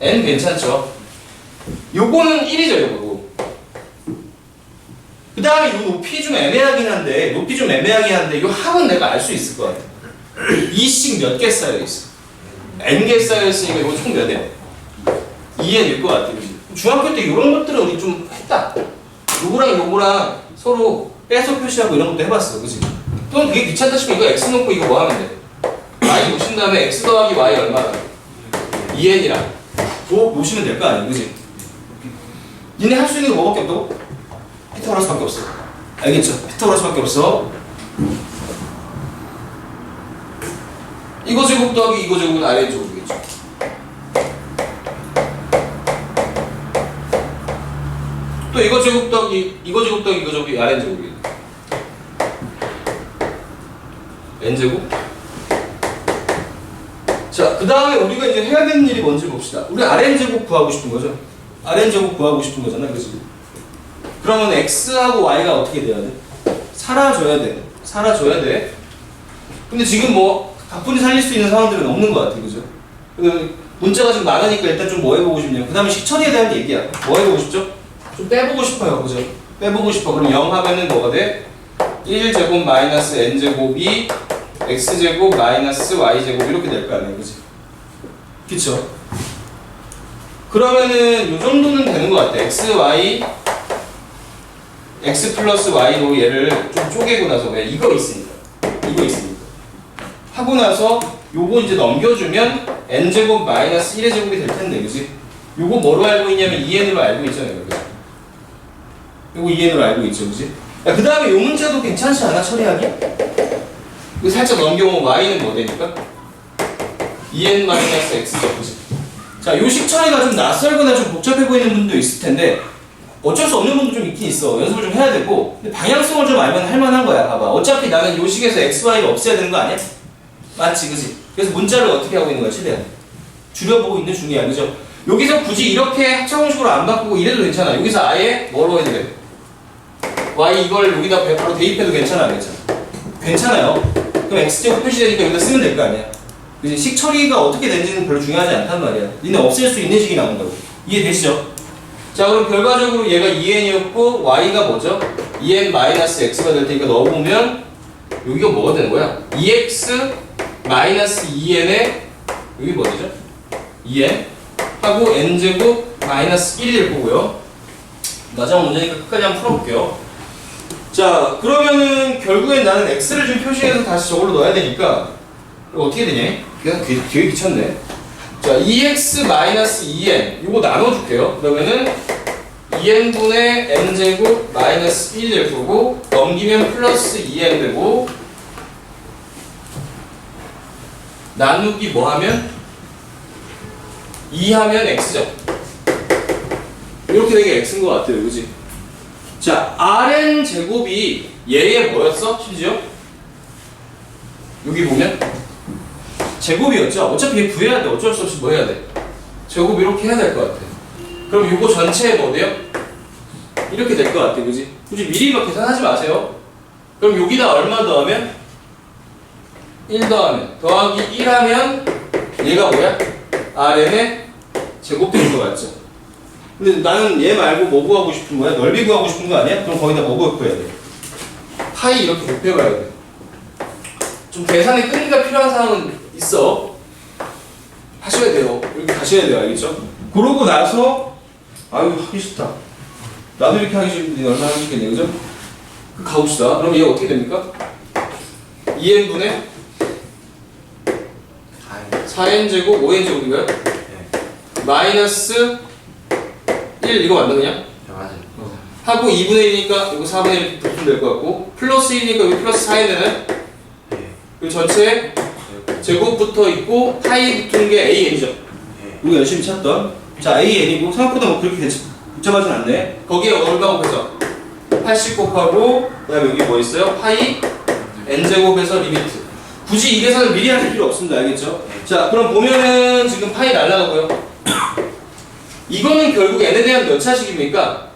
S1: n 괜찮죠? 요거는 1이죠, 요거. 그 다음에 요 높이 좀 애매하긴 한데 요 합은 내가 알 수 있을 것 같아. 2씩 몇 개 쌓여있어? n개 쌓여있으니까 이거 총 몇 개? 2n일 것 같아. 중학교 때 이런 것들은 우리 좀 했다. 요거랑 서로 빼서 표시하고 이런 것도 해봤어, 그치? 또는 그게 귀찮다 싶으면 이거 x 놓고 이거 뭐 하면 돼? y 놓으신 다음에 x 더하기 y 얼마나? 2n이랑 뭐 놓으시면 될 거 아니야, 그치? 니네 할 수 있는 거 뭐밖에 없다고? 피타고라스밖에 없어. 알겠죠? 피타고라스밖에 없어. 이거 제곱 더하기 이거 제곱은 아래 제곱이겠죠. 또 이거 제곱 더하기 이거 제곱이 Rn 제곱이겠죠. N 제곱. 자, 그 다음에 우리가 이제 해야 되는 일이 뭔지 봅시다. 우리 Rn 제곱 구하고 싶은 거죠. Rn 제곱 구하고 싶은 거잖아, 그렇지? 그러면 x하고 y가 어떻게 돼야 돼? 사라져야 돼. 사라져야 돼. 근데 지금 뭐 가뿐히 살릴 수 있는 상황들은 없는 것 같아, 그죠? 문자가 좀 많으니까 일단 좀 뭐 해보고 싶냐? 그 다음에 식처리에 대한 얘기야. 뭐 해보고 싶죠? 좀 빼보고 싶어요, 그죠? 빼보고 싶어. 그럼 0 하면은 뭐가 돼? 1제곱 마이너스 n제곱이 x제곱 마이너스 y제곱 이렇게 될 거 아니에요, 그지? 그쵸? 그러면은 요 정도는 되는 것 같아. x 플러스 y로 얘를 좀 쪼개고 나서 왜 이거 있으니까 하고 나서 요거 이제 넘겨주면 n제곱 마이너스 1의 제곱이 될 텐데, 그지? 요거 뭐로 알고 있냐면 2n으로 알고 있잖아요, 그지? 요거 2n으로 알고 있죠, 그지? 그 다음에 요 문제도 괜찮지 않아, 처리하기? 이거 살짝 넘겨보면 y는 뭐 되니까? 2n 마이너스 x죠, 그지? 자, 요식 처리가 좀 낯설거나 좀 복잡해 보이는 분도 있을 텐데 어쩔 수 없는 분도 좀 있긴 있어. 연습을 좀 해야 되고, 근데 방향성을 좀 알면 할만한 거야. 봐봐. 어차피 나는 요식에서 x, y를 없애야 되는 거 아니야? 맞지, 그지? 그래서 문자를 어떻게 하고 있는 거야, 최대한? 줄여보고 있는 중이야, 그죠? 여기서 굳이 이렇게 합차공식으로 안 바꾸고 이래도 괜찮아. 여기서 아예 뭐로 해도 돼? y 이걸 여기다 바로 대입해도 괜찮아, 안 괜찮아? 괜찮아요. 그럼 x제곱 표시되니까 여기다 쓰면 될 거 아니야? 그지? 식 처리가 어떻게 되는지는 별로 중요하지 않단 말이야. 니네 없앨 수 있는 식이 나온다고. 이해되시죠? 자, 그럼 결과적으로 얘가 2n이었고 y가 뭐죠? 2n-x가 될 테니까 넣어보면 여기가 뭐가 되는 거야? 2x-2n에 여기 뭐 되죠? 2n 하고 n제곱 마이너스 1이 될 거고요. 마지막 문제니까 끝까지 한번 풀어볼게요. 자, 그러면은 결국엔 나는 x를 좀 표시해서 다시 저걸로 넣어야 되니까 이거 어떻게 되냐? 그냥 되게 귀찮네. 자, 2x-2n 이거 나눠줄게요. 그러면은 2n분의 n제곱 마이너스 1이 될 거고 넘기면 플러스 2n 되고 나누기 뭐 하면? 2 하면 x죠. 이렇게 되게 x인 것 같아요, 그지? 자, rn 제곱이 얘의 뭐였어? 심지어? 여기 보면 제곱이었죠? 어차피 얘 구해야 돼. 어쩔 수 없이 뭐 해야 돼? 제곱 이렇게 해야 될 것 같아. 그럼 이거 전체에 뭐 돼요? 이렇게 될 것 같아, 그지? 굳이 미리 막 계산하지 마세요. 그럼 여기다 얼마 더하면? 1 더하면 더하기 1 하면 얘가 뭐야? rn의 제곱되는 거 맞죠? 근데 나는 얘 말고 뭐 구하고 싶은 거야? 넓이 구하고 싶은 거 아니야? 그럼 거기다 뭐 구해야 돼? 파이 이렇게 곱해봐야 돼. 좀 계산의 끈기가 필요한 상황은 있어. 하셔야 돼요. 이렇게 가셔야 돼요. 알겠죠? 그러고 나서 아유 하기 싫다. 나도 이렇게 하기 싫은데 얼마나 하기 싫겠냐, 그죠? 가봅시다. 그럼 얘 어떻게 됩니까? 2n분의 4n제곱 5n제곱인가요? 마이너스 1 이거 맞나 그냥?
S3: 맞아요.
S1: 하고 2분의 1이니까 이거 4분의 1 붙으면 될 것 같고 플러스 1이니까 여기 플러스 4n 되나요? 그 전체 제곱 붙어 있고 파이 붙은 게 an이죠. 우리 열심히 찾던 자 an이고 생각보다 뭐 그렇게 복잡하진 않네. 거기에 얼마 곱해서 80 곱하고 그다음에 여기 뭐 있어요? 파이 n제곱에서 리미트. 굳이 이 계산을 미리 할 필요 없습니다. 알겠죠? 자, 그럼 보면은 지금 파이 날라가고요. 이거는 결국 n에 대한 몇 차식입니까?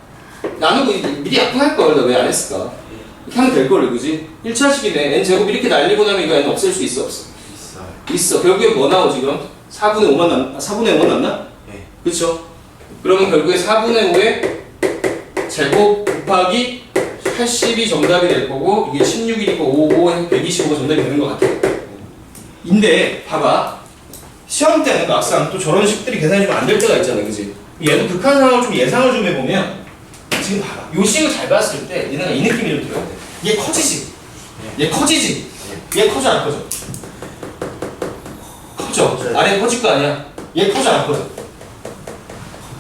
S1: 나누고 미리 약분할 걸. 나 왜 안 했을까? 이렇게 하면 될 걸, 그지? 1차식이네. n제곱 이렇게 날리고 나면 이거 n 없앨 수 있어, 없어? 있어. 결국에 뭐 나오지, 그럼? 4분의 5만 남, 4분의 5만 남나?
S3: 네.
S1: 그쵸? 그러면 결국에 4분의 5의 제곱 곱하기 80이 정답이 될 거고, 이게 16이니까 5에 125가 정답이 되는 것 같아요. 인데, 봐봐. 시험 때는 막상 또 저런 식들이 계산이 좀 안 될 때가 있잖아, 그지? 얘도 극한 상황을 좀 예상을 좀 해보면, 지금 봐봐. 요 식을 잘 봤을 때, 얘네가 이 느낌이 좀 들어야 돼. 얘 커지지? 얘 커지지? 얘 커져, 안 커져? 커져. 아래 커질 거 아니야? 얘 커져, 안 커져?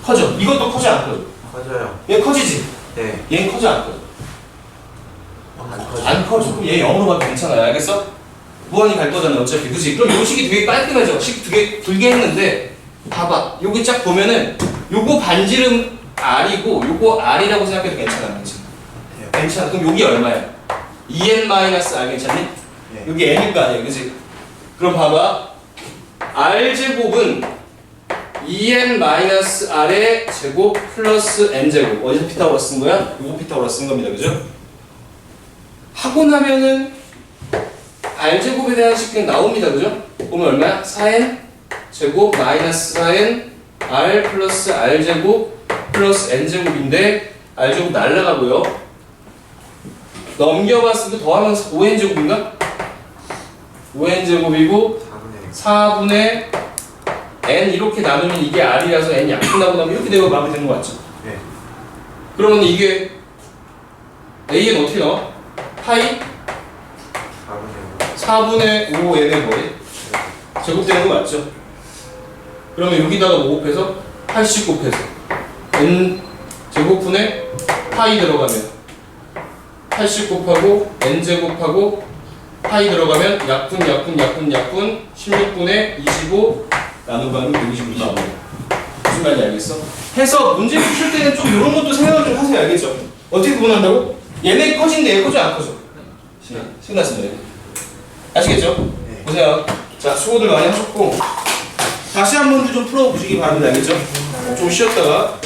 S1: 커져. 이것도 커져, 안 커져?
S3: 커져요.
S1: 얘 커지지?
S3: 네.
S1: 얘는 커져, 안 커져?
S3: 안 커져.
S1: 안 커져. 그럼 얘 0으로 가도 괜찮아요. 알겠어? 무한히 갈 거잖아, 어차피. 그치? 그럼 요 식이 되게 깔끔해져. 식 되게 불게 했는데, 봐봐. 여기 쫙 보면은, 요거 반지름 R이고, 요거 R이라고 생각해도 괜찮아, 그치? 괜찮아. 그럼 여기 얼마야? 2n-R 괜찮니?
S3: 네.
S1: 여기 n일 거 아니야, 그치? 그럼 봐봐. R제곱은 2n-R의 제곱 플러스 n제곱. 어디서 피타고라스 쓴 거야? 요거 피타고라스 쓴 겁니다, 그죠? 하고 나면은 R제곱에 대한 식 그냥 나옵니다, 그죠? 보면 얼마야? 4n 제곱 마이너스 4n R 플러스 R제곱 플러스 n제곱인데 R제곱 날라가고요. 넘겨봤을 때 더하면 5n제곱인가? 5n제곱이고 4분의 n 이렇게 나누면 이게 r이라서 n 약분 나고 나면 이렇게 되고 마무리되는 거 맞죠?
S3: 네.
S1: 그러면 이게 a는 어떻게 나와? 파이 4분의 5n의 거리 제곱되는 거 맞죠? 그러면 여기다가 뭐 곱해서 80 곱해서 n 제곱분의 파이 들어가면 80 곱하고 n 제곱하고 파이 들어가면 약분 16분의 25 나누고 하면 125 나옵니다. 무슨 말인지 알겠어? 해서 문제 푸실 때는 좀 이런 것도 생각을 좀 하세요. 알겠죠? 어떻게 구분한다고? 얘네 커진데 얘 커져 안 커져? 신났습니다. 아시겠죠?
S3: 네.
S1: 보세요. 자, 수고들 많이 하셨고 다시 한 번 좀 풀어보시기 바랍니다. 알겠죠? 좀 쉬었다가